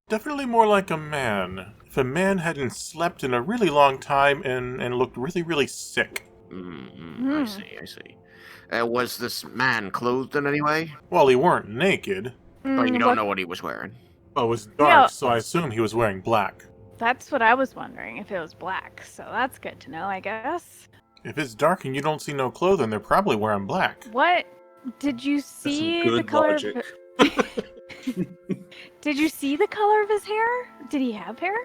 Definitely more like a man. If a man hadn't slept in a really long time and looked really, really sick. I see. Was this man clothed in any way? Well, he weren't naked. But you don't know what he was wearing. Well, it was dark, Yeah. so I assume he was wearing black. That's what I was wondering, if it was black. So that's good to know, I guess. If it's dark and you don't see no clothing, they're probably wearing black. What did you That's some see the good color logic. of Did you see the color of his hair? Did he have hair?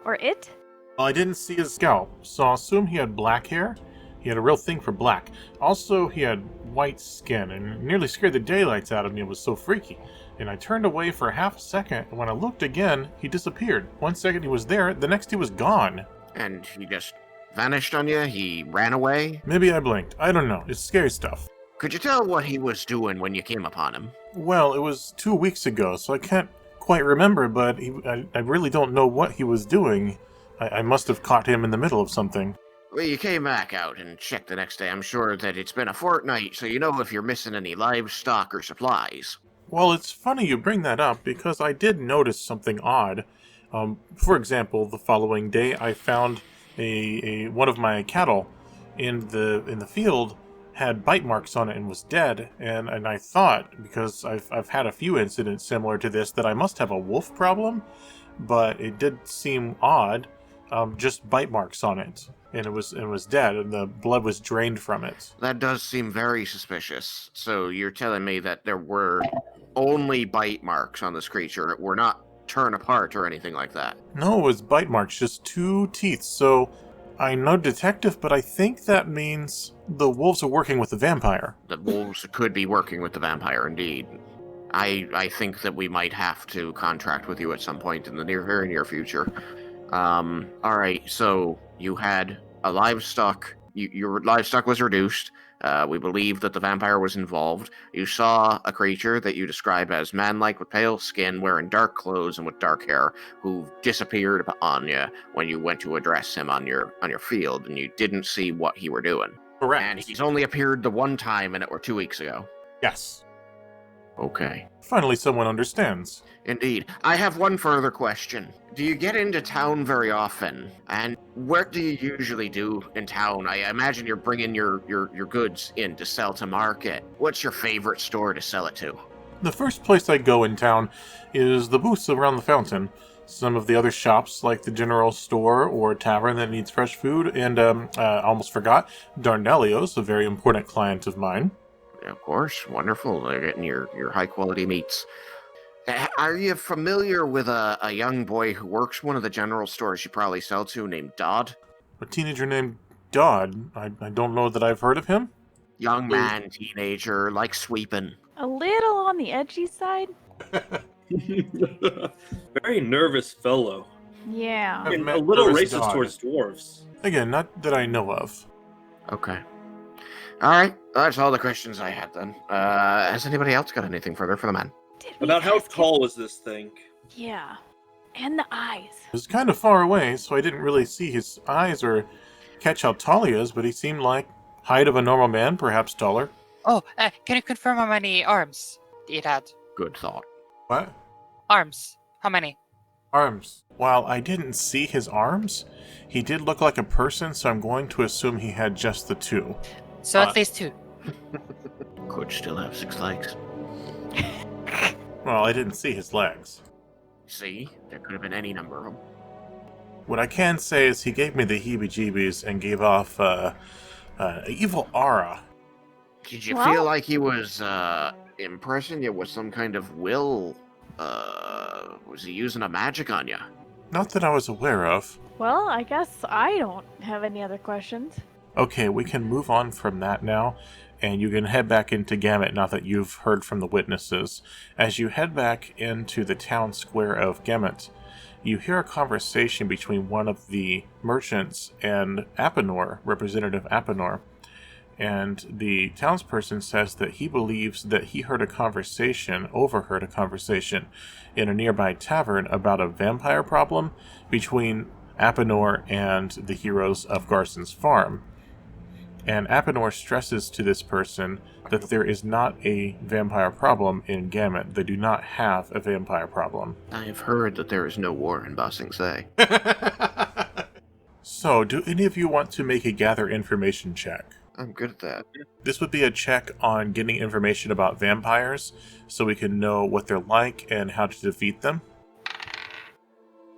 Or it? Well, I didn't see his scalp, so I'll assume he had black hair. He had a real thing for black. Also, he had white skin, and nearly scared the daylights out of me. It was so freaky. And I turned away for half a second, and when I looked again, he disappeared. 1 second he was there, the next he was gone. And he just vanished on you? He ran away? Maybe I blinked. I don't know. It's scary stuff. Could you tell what he was doing when you came upon him? Well, it was 2 weeks ago, so I can't quite remember, but I really don't know what he was doing. I must have caught him in the middle of something. Well, you came back out and checked the next day. I'm sure that it's been a fortnight, so you know if you're missing any livestock or supplies. Well, it's funny you bring that up, because I did notice something odd. For example, the following day I found one of my cattle in the field had bite marks on it and was dead, and I thought, because I've had a few incidents similar to this, that I must have a wolf problem, but it did seem odd. Just bite marks on it, and it was dead, and the blood was drained from it. That does seem very suspicious. So you're telling me that there were only bite marks on this creature, were not torn apart or anything like that? No, it was bite marks, just 2 teeth. So I'm no detective, but I think that means the wolves are working with the vampire. The wolves could be working with the vampire, indeed. I think that we might have to contract with you at some point in the very near future. Alright, so you had a livestock, your livestock was reduced. We believe that the vampire was involved. You saw a creature that you describe as man-like with pale skin, wearing dark clothes and with dark hair, who disappeared on you when you went to address him on your field, and you didn't see what he were doing. Correct. And he's only appeared the one time, and it were 2 weeks ago. Yes. Okay. Finally, someone understands. Indeed. I have one further question. Do you get into town very often? And what do you usually do in town? I imagine you're bringing your goods in to sell to market. What's your favorite store to sell it to? The first place I go in town is the booths around the fountain. some of the other shops like the general store or tavern that needs fresh food, and almost forgot, Darnellio's a very important client of mine. Of course, wonderful. They're getting your high quality meats. Are you familiar with a young boy who works one of the general stores you probably sell to named Dodd? A teenager named Dodd. I don't know that I've heard of him. Young man, teenager, like sweeping. A little on the edgy side. Very nervous fellow. Yeah. I've And met a little nervous racist Dodd. towards dwarves. Again, not that I know of. Okay. All right, that's all the questions I had then. Has anybody else got anything further for the man? Did we About how ask him? tall was this thing? Yeah. And the eyes. It was kind of far away, so I didn't really see his eyes or catch how tall he is, but he seemed like height of a normal man, perhaps taller. Oh, can you confirm how many arms it had? Good thought. What? Arms. How many? Arms. While I didn't see his arms, he did look like a person, so I'm going to assume he had just the two. So at least 2. Could still have 6 legs. Well, I didn't see his legs. See, there could have been any number of them. What I can say is he gave me the heebie-jeebies and gave off an evil aura. Did you Well- feel like he was impressing you with some kind of will? Was he using a magic on you? Not that I was aware of. Well, I guess I don't have any other questions. Okay, we can move on from that now, and you can head back into Gamut now that you've heard from the witnesses. As you head back into the town square of Gamut, you hear a conversation between one of the merchants and Apenor, Representative Apenor. And the townsperson says that he believes that he overheard a conversation in a nearby tavern about a vampire problem between Apenor and the heroes of Garson's farm. And Apenor stresses to this person that there is not a vampire problem in Gamut. They do not have a vampire problem. I have heard that there is no war in Ba Sing Se. So, do any of you want to make a gather information check? I'm good at that. This would be a check on getting information about vampires, so we can know what they're like and how to defeat them.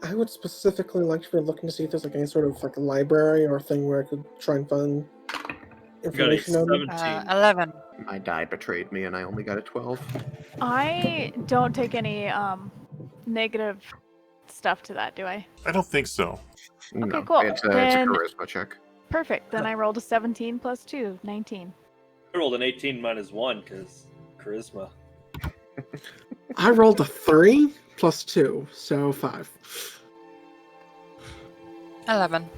I would specifically like to be looking to see if there's like any sort of like a library or thing where I could try and find Got a information on them. 17. 11. My die betrayed me and I only got a 12. I don't take any negative stuff to that, do I? I don't think so. No, cool. It's a Then- charisma check. Perfect. Then I rolled a 17 plus 2, 19. I rolled an 18 minus 1 because charisma. I rolled a 3 plus 2, so 5. 11.